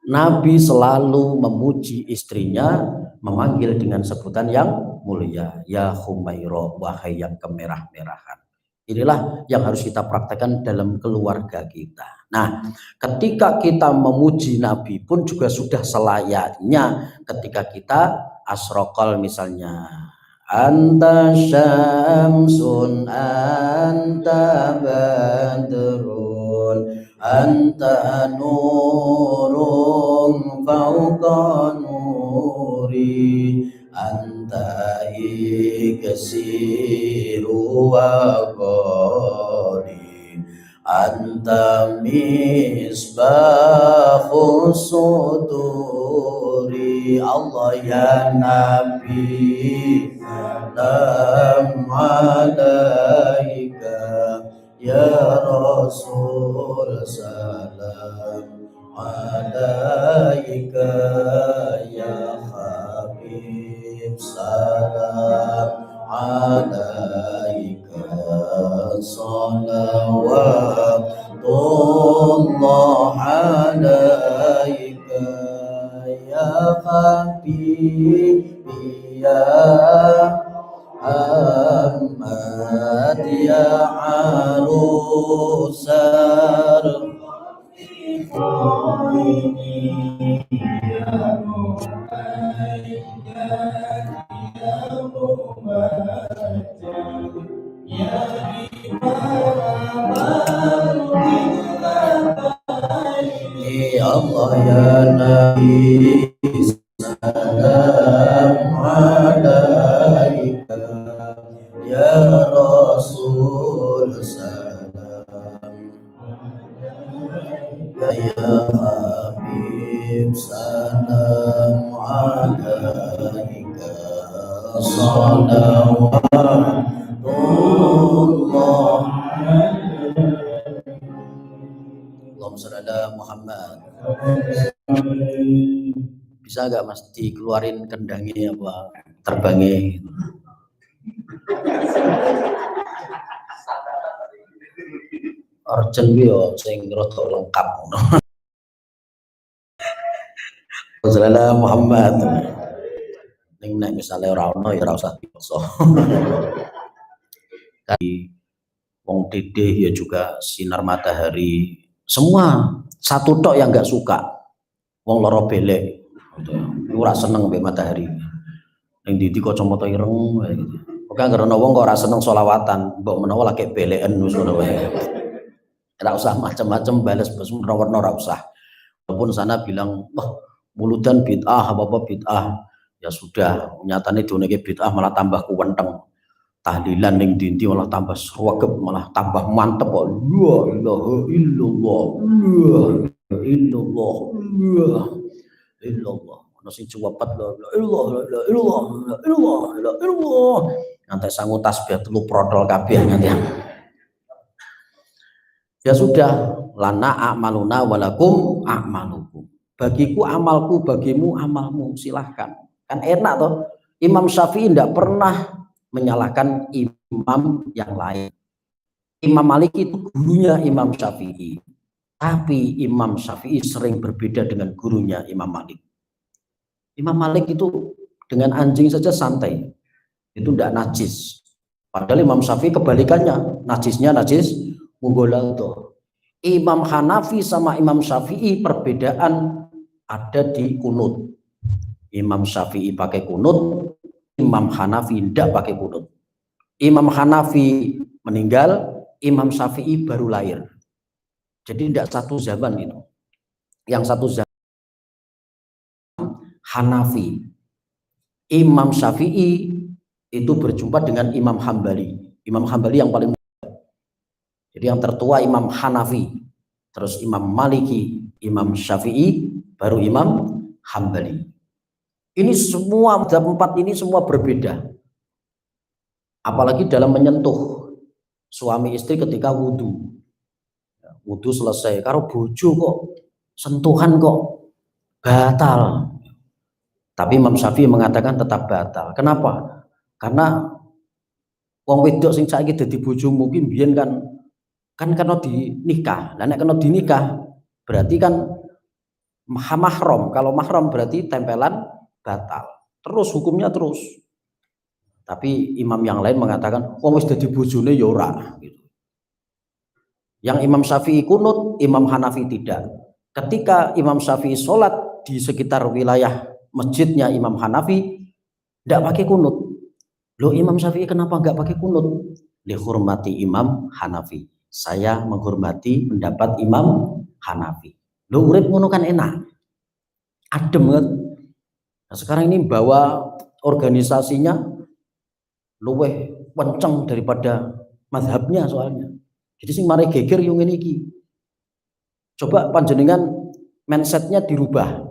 Nabi selalu memuji istrinya, memanggil dengan sebutan yang mulia, ya Humairah, wahai yang kemerah-merahan. Inilah yang harus kita praktekkan dalam keluarga kita. Nah, ketika kita memuji Nabi pun juga sudah selayaknya ketika kita asrokal misalnya. Anta syamsun, anta badrun, anta nurun fauqa nuri, anta iksiru wa qadi, anta misbahu suduri. Allah ya Nabi salam alaika, ya Rasul salam alaika, ya Habib salam alaika, salawatullah alaika, ya Habib ya Ahmad ya arusar ya Allah ya Nabi salam alaika, ya Rasul salawatullah. Allahumma shalli ala Muhammad. Bisa nggak Mas dikeluarin kendangnya apa terbangnya? Urgent yo sing rada lengkap ngono. Sallallahu Muhammad. Ning nek misale ora ono ya ora usah dipaksa. Kali wong Dede ya juga sinar matahari. Semua satu tok yang enggak suka. Wong loro belek. Ora seneng mbek matahari. Ning ndi kacamata ireng kae gitu. Oke karena wong kok ora seneng selawatan, mbok menawa lagi beleken wis ngono wae. Ora usah macam-macam balas warna-warna ora usah. Walaupun sana bilang, wah muludan bid'ah apa bid'ah. Ya sudah, nyatane doneke bid'ah malah tambah kuwenteng. Tahlilan ning dinti malah tambah sregep, malah tambah mantep kok. La ilaha illallah. La illallah. La illallah. Ono sing cuwepet la ilaha illallah. La illallah. Nganti sangu tasbih telu protol kabeh nganti. Ya sudah, lana a'maluna walakum a'malukum. Bagiku amalku, bagimu amalmu, silahkan. Kan enak toh. Imam Syafi'i tidak pernah menyalahkan imam yang lain. Imam Malik itu gurunya Imam Syafi'i. Tapi Imam Syafi'i sering berbeda dengan gurunya Imam Malik. Imam Malik itu dengan anjing saja santai. Itu tidak najis. Padahal Imam Syafi'i kebalikannya. Najisnya najis Mugolauto. Imam Hanafi sama Imam Syafi'i perbedaan ada di kunut. Imam Syafi'i pakai kunut, Imam Hanafi tidak pakai kunut. Imam Hanafi meninggal, Imam Syafi'i baru lahir. Jadi tidak satu zaman itu. Yang satu zaman Hanafi. Imam Syafi'i itu berjumpa dengan Imam Hambali. Imam Hambali yang paling jadi yang tertua Imam Hanafi, terus Imam Maliki, Imam Syafi'i, baru Imam Hambali. Ini semua empat ini semua berbeda. Apalagi dalam menyentuh suami istri ketika wudhu. Wudhu selesai, karo bojo kok sentuhan kok batal. Tapi Imam Syafi'i mengatakan tetap batal. Kenapa? Karena wong wedok sing saiki dadi bojo mungkin biyen kan karena dinikah. Lah nek kena dinikah berarti kan mahram. Kalau mahram berarti tempelan batal. Terus hukumnya terus. Tapi imam yang lain mengatakan wong wis dadi bojone ya ora gitu. Yang Imam Syafi'i kunut, Imam Hanafi tidak. Ketika Imam Syafi'i sholat di sekitar wilayah masjidnya Imam Hanafi tidak pakai kunut. Loh Imam Syafi'i kenapa nggak pakai kunut? Dihormati Imam Hanafi. Saya menghormati pendapat Imam Hanafi. Lo urip ngono kan enak, adem banget. Nah, sekarang ini bawa organisasinya luweh kenceng daripada mazhabnya soalnya. Jadi sing mari geger yung ini iki. Coba panjenengan mindsetnya dirubah.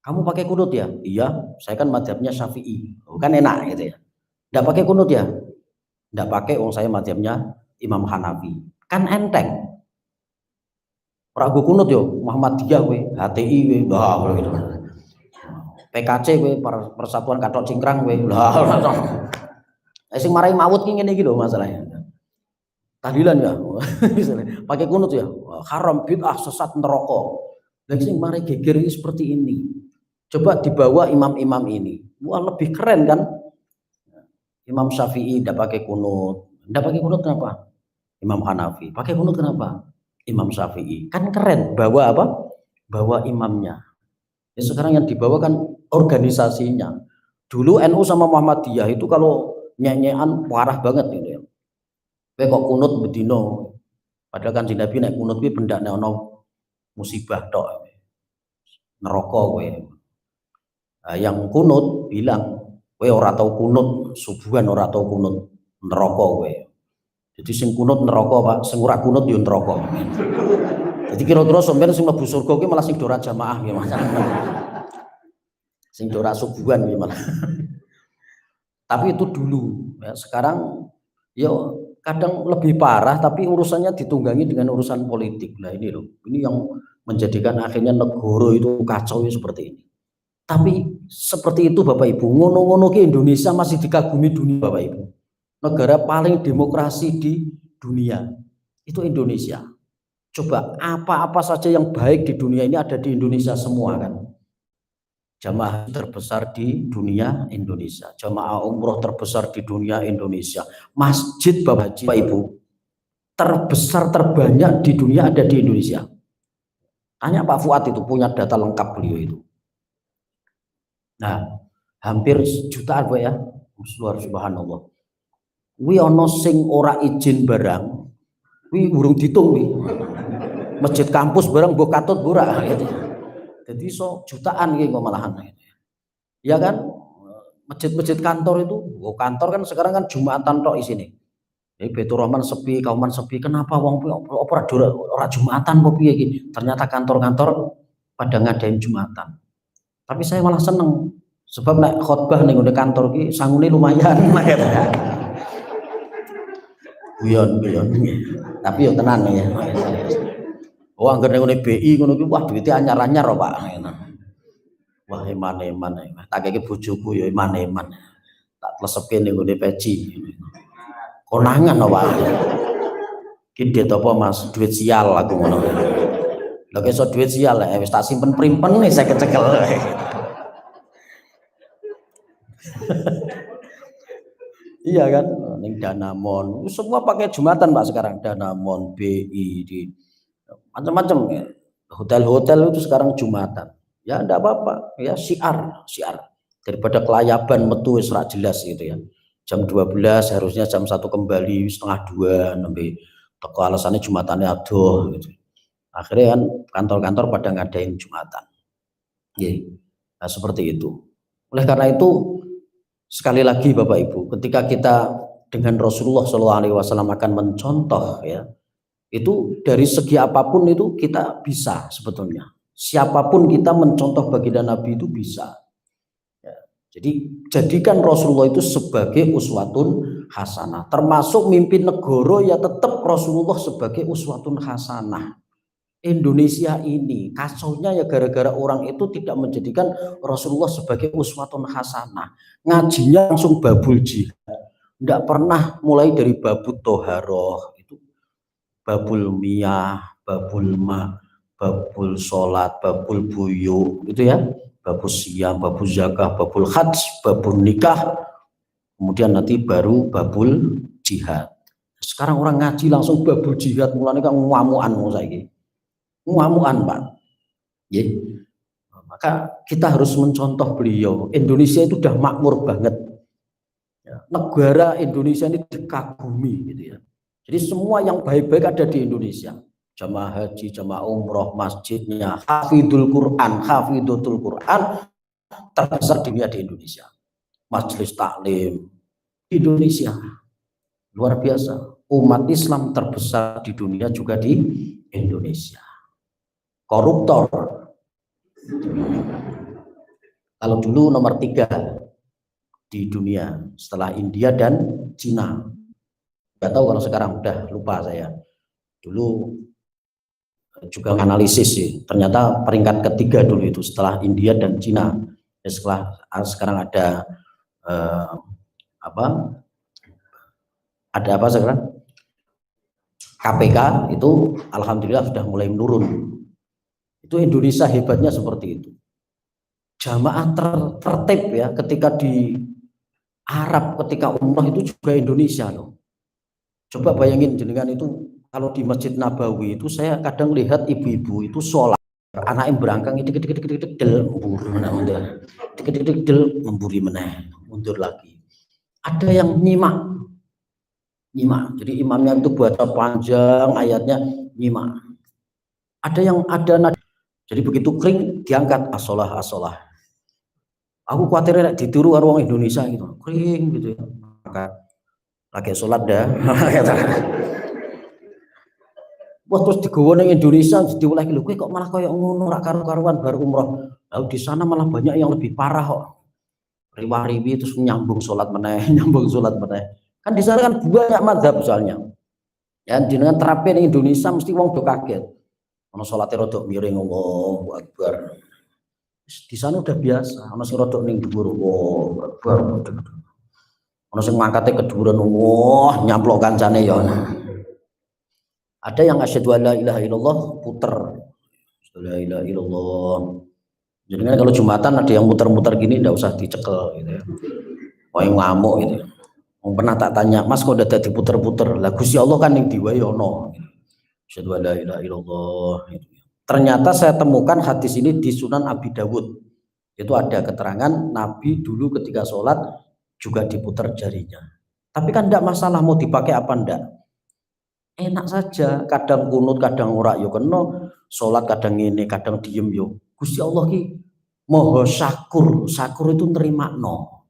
Kamu pakai kunut ya? Iya, saya kan mazhabnya Syafi'i. Kan enak gitu ya. Nggak pakai kunut ya? Nggak pakai, saya mazhabnya Imam Hanafi. Kan enteng. Ora go kunut yo Muhammadiyah we, HTI we, lah gitu. PKC we, Persatuan Kathok Cingkrang we, lah. Sing marai maut ki ngene iki lho masalahnya. Tahlilan ya. Pakai kunut ya. Haram, bid'ah, sesat, neraka. Lah sing marai geger ini seperti ini. Coba dibawa imam-imam ini. Wah, lebih keren kan? Imam Syafi'i tidak pakai kunut. Tidak pakai kunut kenapa? Imam Hanafi. Pakai kunut kenapa? Imam Syafi'i. Kan keren. Bawa apa? Bawa imamnya. Ya, sekarang yang dibawa kan organisasinya. Dulu NU sama Muhammadiyah itu kalau nyanyian parah banget gitu ya. Kowe kok kunut bedino. Padahal kan Nabi nek kunut kuwi bendakne ana musibah tok. Neraka kowe. Nah, yang kunut bilang kowe ora tau kunut, subuhan ora tau kunut, neraka kowe. Jadi sing kunut neraka, Pak, sing ora kunut yo neraka. Jadi kira-kira sampeyan sing mlebu surga ki malah sing dora jamaah ya, Mas. Sing dora subuhan ki malah. Tapi itu dulu ya, sekarang ya kadang lebih parah tapi urusannya ditunggangi dengan urusan politik. Nah ini loh, ini yang menjadikan akhirnya negara itu kacau seperti ini. Tapi seperti itu Bapak Ibu, ngono-ngono ke Indonesia masih dikagumi dunia Bapak Ibu. Negara paling demokrasi di dunia itu Indonesia. Coba apa-apa saja yang baik di dunia ini ada di Indonesia semua kan. Jamaah terbesar di dunia Indonesia, jamaah umroh terbesar di dunia Indonesia, masjid Bapak Ibu terbesar terbanyak di dunia ada di Indonesia. Tanya Pak Fuad itu punya data lengkap beliau itu. Nah, hampir jutaan Pak ya, luar subhanallah. Wi ono sing ora izin barang, wi burung ditung wi. Masjid kampus barang mbok katut ora gitu. Jadi so jutaan gitu malahan. Ya kan, masjid-masjid kantor itu, kantor kan sekarang kan Jumatan tok isine. Baitur Rahman sepi, Kauman sepi. Kenapa wong ora Jumatan kok piye iki? Ternyata kantor-kantor pada ngadain Jumatan. Tapi saya malah seneng sebab nek khotbah ning kantor ki sangune lumayan. Guyon. Tapi yo tenan ya. Oh anggar ning BI ngono ki wah duwite anyar-anyar Pak. Wah eman-eman. Tak keke bojoku yo eman-eman. Tak klesepke ning peci. Konangan Pak. Ki duit apa Mas? Duit sial aku ngono. Lha iso duit sial wis tak simpen primpen nih saya kecekel. Iya kan, ning Danamon, semua pakai Jumatan Pak sekarang, Danamon, BI, di macam-macam ya. Hotel-hotel itu sekarang Jumatan. Ya enggak apa-apa, ya siar daripada kelayaban metu wis ora jelas gitu ya. Jam 12 harusnya jam 1 kembali, setengah 2 nembe teko alasannya Jumatannya adoh gitu. Akhirnya kan kantor-kantor pada ngadain Jumatan. Nah, seperti itu. Oleh karena itu sekali lagi Bapak Ibu, ketika kita dengan Rasulullah SAW akan mencontoh ya, itu dari segi apapun itu kita bisa sebetulnya. Siapapun kita mencontoh baginda Nabi itu bisa. Ya, jadi jadikan Rasulullah itu sebagai uswatun hasanah. Termasuk mimpin negara ya tetap Rasulullah sebagai uswatun hasanah. Indonesia ini kacaunya ya gara-gara orang itu tidak menjadikan Rasulullah sebagai uswatun hasanah. Ngajinya langsung babul jihad, tidak pernah mulai dari babut toharoh itu, babul miyah, babul ma, babul sholat, babul buyu itu ya, babul siyam, babul zakah, babul hajj, babul nikah, kemudian nanti baru babul jihad. Sekarang orang ngaji langsung babul jihad, mulanya kan ngamuan saiki. Ngamuan Pak. Ya. Maka kita harus mencontoh beliau. Indonesia itu udah makmur banget. Ya. Negara Indonesia ini dikagumi gitu ya. Jadi semua yang baik-baik ada di Indonesia. Jamaah haji, jamaah umroh, masjidnya, hafidul Quran terbesar dunia di Indonesia. Majelis taklim di Indonesia luar biasa. Umat Islam terbesar di dunia juga di Indonesia. Koruptor kalau dulu nomor 3 di dunia setelah India dan Cina. Nggak tahu kalau sekarang udah lupa saya. Dulu juga analisis sih, ternyata peringkat ketiga dulu itu setelah India dan Cina. Sekarang ada apa sekarang? KPK itu alhamdulillah sudah mulai menurun. Itu Indonesia hebatnya seperti itu. Jamaah tertib ya, ketika di Arab ketika umrah itu juga Indonesia loh. Coba bayangin jenengan itu kalau di Masjid Nabawi itu saya kadang lihat ibu-ibu itu sholat, anaknya berangkang memburi meneh, mundur lagi. Ada yang nyimak. Jadi imamnya itu baca panjang ayatnya nyimak. Ada yang ada. Jadi begitu kering diangkat as-sholah. Aku khawatir ditiru orang Indonesia gitu, kering gitu ya. Maka lagi sholat dah. Wah terus digawa ning Indonesia diulah lho, kok malah kayak ngono ora karu-karuan baru umroh. Lalu di sana malah banyak yang lebih parah kok. riwa-riwi terus nyambung sholat meneh, nyambung sholat meneh. Kan di sana kan banyak mazhab misalnya. Ya jenengan terapin di Indonesia mesti wong do kaget. Ono salate rodok miring Allahu Akbar. Di sana udah biasa, ono sing rodok ning dhuwur Allahu Akbar. Ono sing mangkate keduren wah nyamplok kancane ya. Ada yang asyhadu alla ilaha illallah puter. La ilaha illallah. Jadi kan kalau Jumatan ada yang muter-muter gini ndak usah dicekel gitu ya. Oh yang ngamuk gitu. Pernah tak tanya, Mas kok udah diputer-puter? Lah Gusti Allah kan yang diwai ono. Asyhadu an la ilaha illallah. Ternyata saya temukan hadis ini di Sunan Abi Dawud. Itu ada keterangan Nabi dulu ketika sholat juga diputer jarinya. Tapi kan tidak masalah mau dipakai apa ndak. Enak saja, kadang kunut, kadang ora yo kena, sholat kadang ini, kadang diem yo. Gusti Allah ki moho syakur, syakur itu nerima no.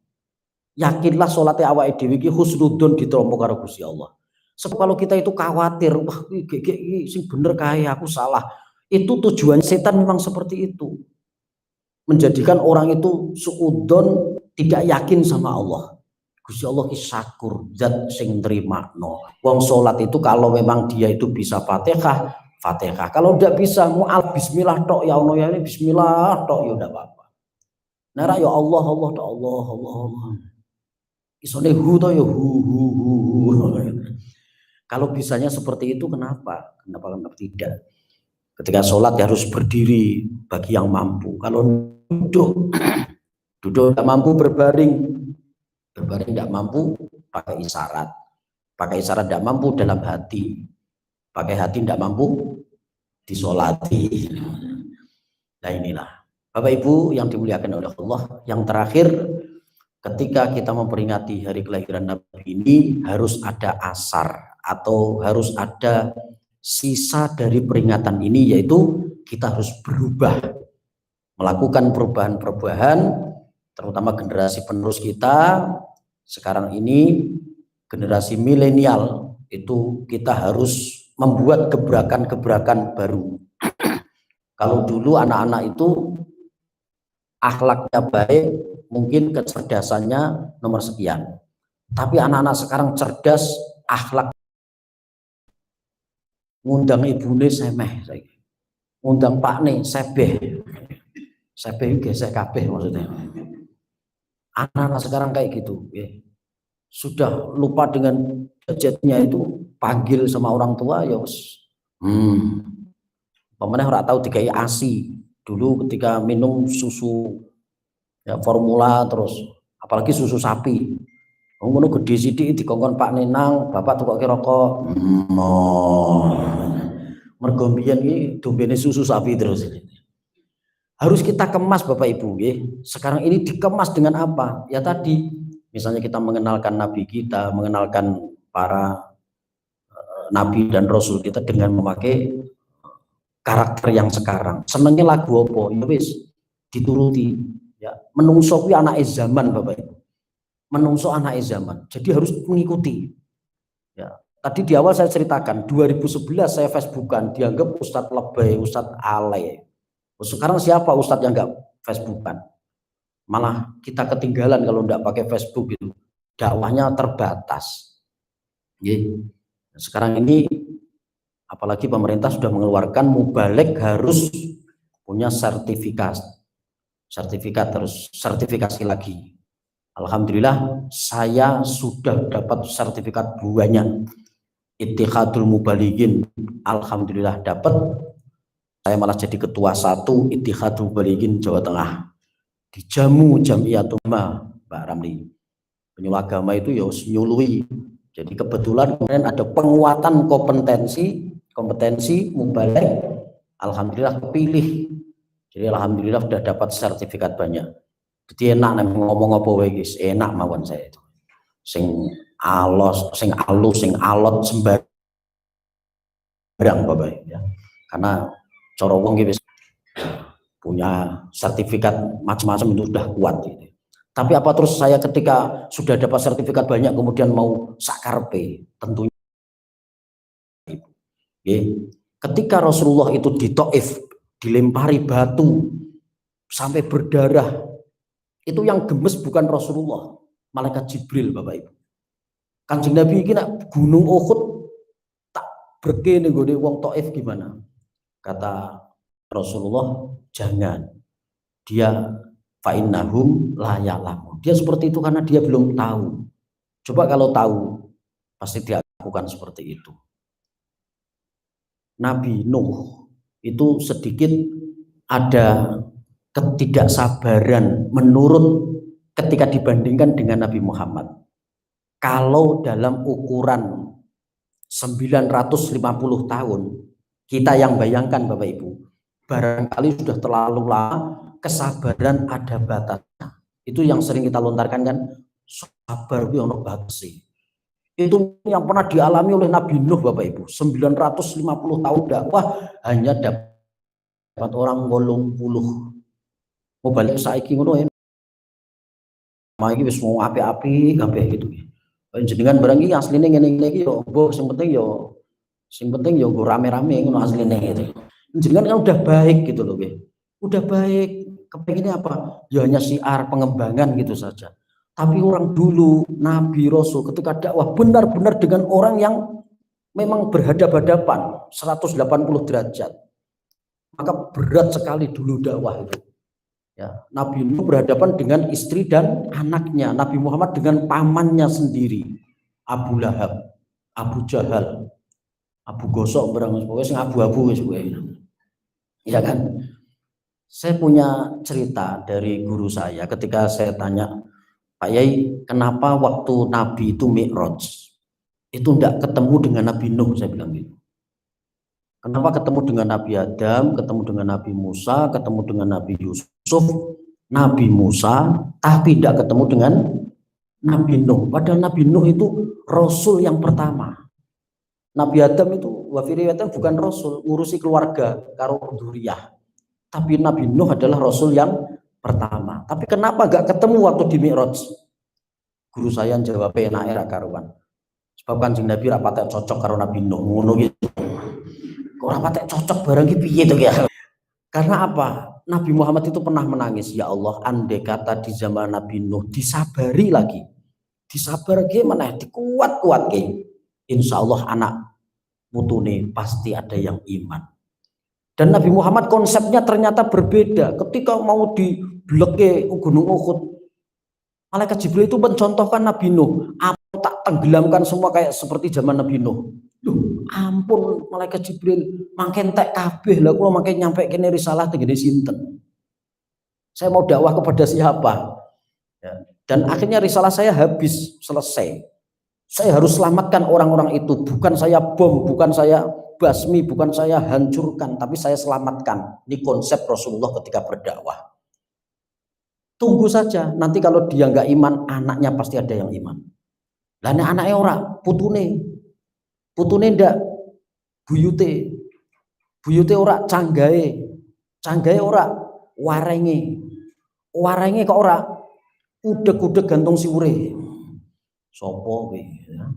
Yakinlah sholatnya awake dhewe iki husnudon ditompo karo Gusti Allah. Sebab kalau kita itu khawatir, wah iki sing bener kae aku salah. Itu tujuan setan memang seperti itu. Menjadikan orang itu suudon tidak yakin sama Allah. Gusti Allah ki syakur, zat sing nrimakno. Wong sholat itu kalau memang dia itu bisa Fatihah, Fatihah. Kalau tidak bisa mu'al bismillah tok ya ono ya bismillah tok ya udah apa-apa. Nara ya Allah Allah tok Allah Allah Allah. Isone hu to ya hu. Kalau bisanya seperti itu kenapa? Kenapa tidak? Ketika sholat ya harus berdiri bagi yang mampu. Kalau duduk tidak mampu berbaring tidak mampu pakai isyarat. Pakai isyarat tidak mampu dalam hati. Pakai hati tidak mampu disolati. Nah inilah Bapak Ibu yang dimuliakan oleh Allah. Yang terakhir, ketika kita memperingati hari kelahiran Nabi ini harus ada asar atau harus ada sisa dari peringatan ini, yaitu kita harus berubah, melakukan perubahan-perubahan, terutama generasi penerus kita sekarang ini, generasi milenial, itu kita harus membuat gebrakan-gebrakan baru. Kalau dulu anak-anak itu akhlaknya baik, mungkin kecerdasannya nomor sekian. Tapi anak-anak sekarang cerdas, akhlak. Ngundang ibune semeh saiki. Ngundang pakne sebeh. Sebeh gesek kabeh maksudnya. Anak-anak sekarang kayak gitu, ya. Sudah lupa dengan gadgetnya itu, panggil sama orang tua ya wis. Pemenang ora tahu dikai ASI. Dulu ketika minum susu ya formula terus apalagi susu sapi. Ngono gede sithik dikongkon Pak Nenang, Bapak tukoke rokok. Mergo mbiyen iki dombene susu sapi terus. Harus kita kemas Bapak Ibu nggih. Sekarang ini dikemas dengan apa? Ya tadi misalnya kita mengenalkan nabi kita, mengenalkan para nabi dan rasul kita dengan memakai karakter yang sekarang. Senengnya lagu apa? Ya wis dituruti. Ya, menungso kuwi anake zaman Bapak Ibu. Menungso anake zaman. Jadi harus mengikuti. Ya, tadi di awal saya ceritakan 2011 saya Facebookan dianggap ustadz lebay, ustadz alay. Sekarang siapa ustadz yang enggak Facebookan? Malah kita ketinggalan kalau enggak pakai Facebook itu. Dakwahnya terbatas. Ya. Sekarang ini apalagi pemerintah sudah mengeluarkan mubaligh harus punya sertifikasi terus sertifikasi lagi. Alhamdulillah saya sudah dapat sertifikat banyak. Ittihadul Mubalighin, alhamdulillah dapat. Saya malah jadi ketua 1 Ittihadul Mubalighin Jawa Tengah. Di Jamu Jamiatul Ulama, Pak Ramli. Penyuluh agama itu ya nyului. Jadi kebetulan kemudian ada penguatan kompetensi mubaligh, alhamdulillah kepilih. Jadi alhamdulillah sudah dapat sertifikat banyak. Jadi enak ngomong apa wae guys, enak mawon saya itu. Sing alus, sing alot sembarang Bapak ya. Karena cara wong iki punya sertifikat macam-macam itu sudah kuat gitu. Tapi apa terus saya ketika sudah dapat sertifikat banyak kemudian mau sakarpe? Tentunya ketika Rasulullah itu di Taif dilempari batu sampai berdarah, Itu yang gemes bukan Rasulullah, malaikat Jibril, Bapak Ibu. Kanjeng Nabi ini nak gunung Uhud tak berkene nggone wong Taif gimana? Kata Rasulullah, jangan. Dia fa'innahum la ya'lamun. Dia seperti itu karena dia belum tahu. Coba kalau tahu, pasti dia lakukan seperti itu. Nabi Nuh itu sedikit ada ketidaksabaran menurut ketika dibandingkan dengan Nabi Muhammad. Kalau dalam ukuran 950 tahun, kita yang bayangkan Bapak Ibu, barangkali sudah terlalu lama, kesabaran ada batasnya. Itu yang sering kita lontarkan kan, sabar itu ono batasi. Itu yang pernah dialami oleh Nabi Nuh Bapak Ibu, 950 tahun dakwah hanya dapat orang 80. Mau balik saiki ngono ya. Iki wis mau api-api kabeh gitu. Jenengan barang iki asline ngene iki yo mbok sing penting yo nggo rame-rame ngono asline gitu. Jenengan kan udah baik gitu loh, udah baik. Kepengennya apa? Ya hanya syiar pengembangan gitu saja. Tapi orang dulu Nabi Rasul ketika dakwah benar-benar dengan orang yang memang berhadapan-hadapan 180 derajat. Maka berat sekali dulu dakwah itu. Ya, Nabi Nuh berhadapan dengan istri dan anaknya, Nabi Muhammad dengan pamannya sendiri, Abu Lahab, Abu Jahal, Abu Gosok, pokoknya abu-abu ya kan. Saya punya cerita dari guru saya ketika saya tanya, Pak Yai, kenapa waktu Nabi itu Mi'raj itu tidak ketemu dengan Nabi Nuh? Saya bilang gitu. Kenapa ketemu dengan Nabi Adam, ketemu dengan Nabi Musa, ketemu dengan Nabi Yusuf, Nabi Musa, tapi tidak ketemu dengan Nabi Nuh? Padahal Nabi Nuh itu Rasul yang pertama. Nabi Adam itu wafiriwatan bukan Rasul, ngurusi keluarga, karo dzurriyyah. Tapi Nabi Nuh adalah Rasul yang pertama. Tapi kenapa gak ketemu waktu di Mi'raj? Guru saya jawab enak era karuan. Sebab Kanjeng Nabi rapate cocok karo Nabi Nuh ngono gitu. Kok rapate cocok barang iki piye to ya? Karena apa? Nabi Muhammad itu pernah menangis, ya Allah, andai kata di zaman Nabi Nuh disabari lagi. Disabar gimana? Dikuat-kuat ke. Insya Allah anak putune pasti ada yang iman. Dan Nabi Muhammad konsepnya ternyata berbeda. Ketika mau dibleke Gunung Uhud, malaikat Jibril itu mencontohkan Nabi Nuh. Aku tak tenggelamkan semua kayak seperti zaman Nabi Nuh. Loh, ampun malaikat Jibril, makin tak kabeh lah kalau makin nyampe kene risalah tegene sinten. Saya mau dakwah kepada siapa? Ya. Dan akhirnya risalah saya habis, selesai. Saya harus selamatkan orang-orang itu, bukan saya bom, bukan saya basmi, bukan saya hancurkan, tapi saya selamatkan. Ini konsep Rasulullah ketika berdakwah. Tunggu saja, nanti kalau dia nggak iman, anaknya pasti ada yang iman. Lah nek anaknya ora, putune ndak, buyute ora, canggahe ora, warenge kok ora, udeg-udeg gantung siure. Sopo kowe ya.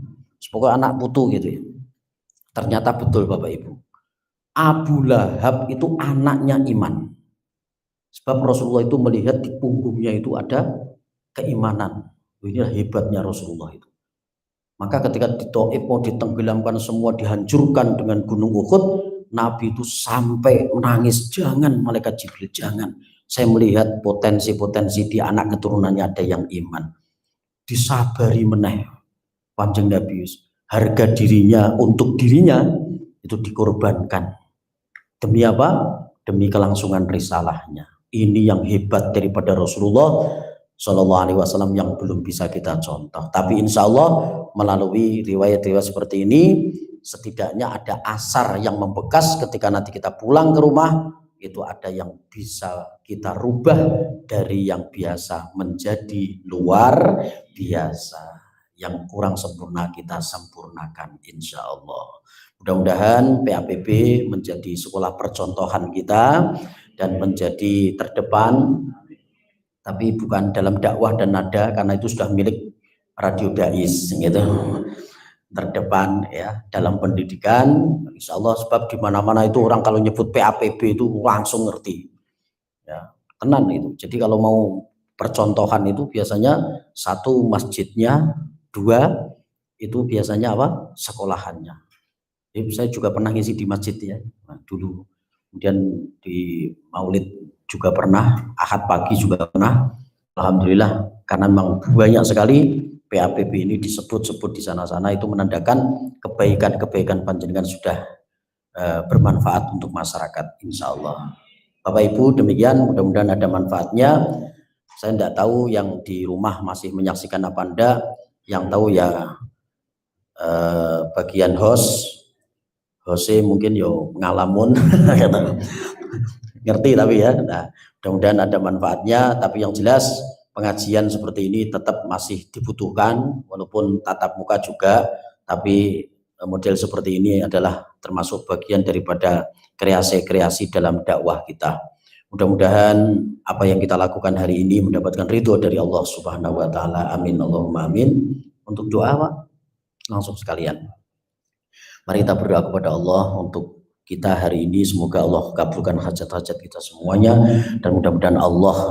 Pokoknya anak putu gitu ya. Ternyata betul Bapak Ibu. Abu Lahab itu anaknya iman. Sebab Rasulullah itu melihat di punggungnya itu ada keimanan. Inilah hebatnya Rasulullah itu. Maka ketika di Taif mau ditenggelamkan semua, dihancurkan dengan gunung Uhud, Nabi itu sampai menangis, jangan malaikat Jibril, jangan. Saya melihat potensi-potensi di anak keturunannya ada yang iman. Disabari meneh Kanjeng Nabi, harga dirinya untuk dirinya itu dikorbankan. Demi apa? Demi kelangsungan risalahnya. Ini yang hebat daripada Rasulullah Shallallahu Alaihi Wasallam yang belum bisa kita contoh. Tapi insya Allah melalui riwayat-riwayat seperti ini, setidaknya ada asar yang membekas ketika nanti kita pulang ke rumah, itu ada yang bisa kita rubah dari yang biasa menjadi luar biasa. Yang kurang sempurna kita sempurnakan insya Allah. Mudah-mudahan PAPB menjadi sekolah percontohan kita dan menjadi terdepan, tapi bukan dalam dakwah dan nada, karena itu sudah milik Radio Dais gitu. Terdepan ya dalam pendidikan insya Allah, sebab di mana-mana itu orang kalau nyebut PAPB itu langsung ngerti ya, tenan itu. Jadi kalau mau percontohan itu biasanya satu masjidnya, dua itu biasanya apa? Sekolahannya. Jadi saya juga pernah ngisi di masjid ya, dulu. Kemudian di Maulid juga pernah, Ahad pagi juga pernah. Alhamdulillah, karena memang banyak sekali PAPB ini disebut-sebut di sana-sana, itu menandakan kebaikan-kebaikan panjenengan sudah bermanfaat untuk masyarakat, insya Allah. Bapak Ibu, demikian, mudah-mudahan ada manfaatnya. Saya tidak tahu yang di rumah masih menyaksikan apa enggak, yang tahu ya bagian hostnya mungkin yo ngalamun ngerti tapi ya. Nah, mudah-mudahan ada manfaatnya, tapi yang jelas pengajian seperti ini tetap masih dibutuhkan, walaupun tatap muka juga, tapi model seperti ini adalah termasuk bagian daripada kreasi-kreasi dalam dakwah kita. Mudah-mudahan apa yang kita lakukan hari ini mendapatkan ridho dari Allah Subhanahu wa taala. Amin Allahumma amin. Untuk doa Pak, langsung sekalian. Mari kita berdoa kepada Allah untuk kita hari ini, semoga Allah kabulkan hajat-hajat kita semuanya, dan mudah-mudahan Allah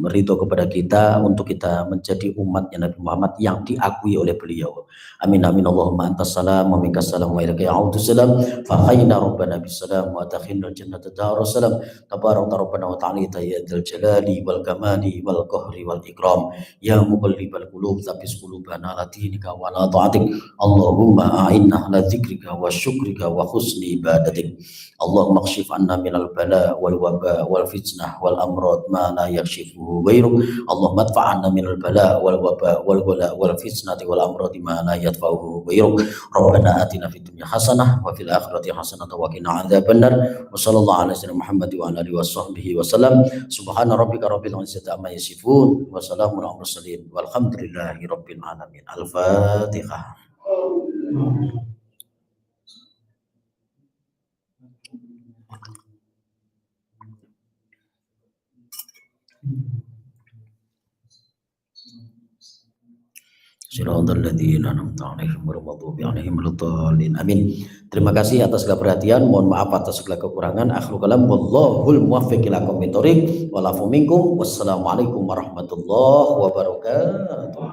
ridho kepada kita untuk kita menjadi umatnya Nabi Muhammad yang diakui oleh beliau. Amin amin Allahumma antas salam wa minkas salam wa ilaika ya'udu salam fa hayyina rabbana bis salam wa adkhilna jannata darus salam tabaraka rabbana wa ta'ala ya dzal jalali wal kamali wal qahri wal ikram ya muqallibal qulub tsabbis qulubana ala dinika wa ala ta'atik. Allahumma a'inna ala dzikrika wa syukrika wa husni ibadatik. Allahumma kshif anna minal bala wal waba wal fitnah wal amrad ma la yakshifuhu ghairuk. Allahumma adfa'anna minal bala wal waba wal ghala wal fitnati wal amrad ma la yadfa'uhu ghairuk. Rabbana atina fid dunya hasanah wa fil akhirati hasanah wa qina adzabannar. Wa sallallahu ala sayyidina Muhammad wa ala alihi washabbihi wasallam. Subhana rabbika rabbil izzati amma yasifun wa salamun alal mursalin walhamdulillahi rabbil alamin. Al-Fatihah. Amin. Terima kasih atas segala perhatian, mohon maaf atas segala kekurangan. Akhirul kalam, wallahul muwaffiq ila aqwamit thoriq, walafu minkum. Wassalamualaikum warahmatullahi wabarakatuh.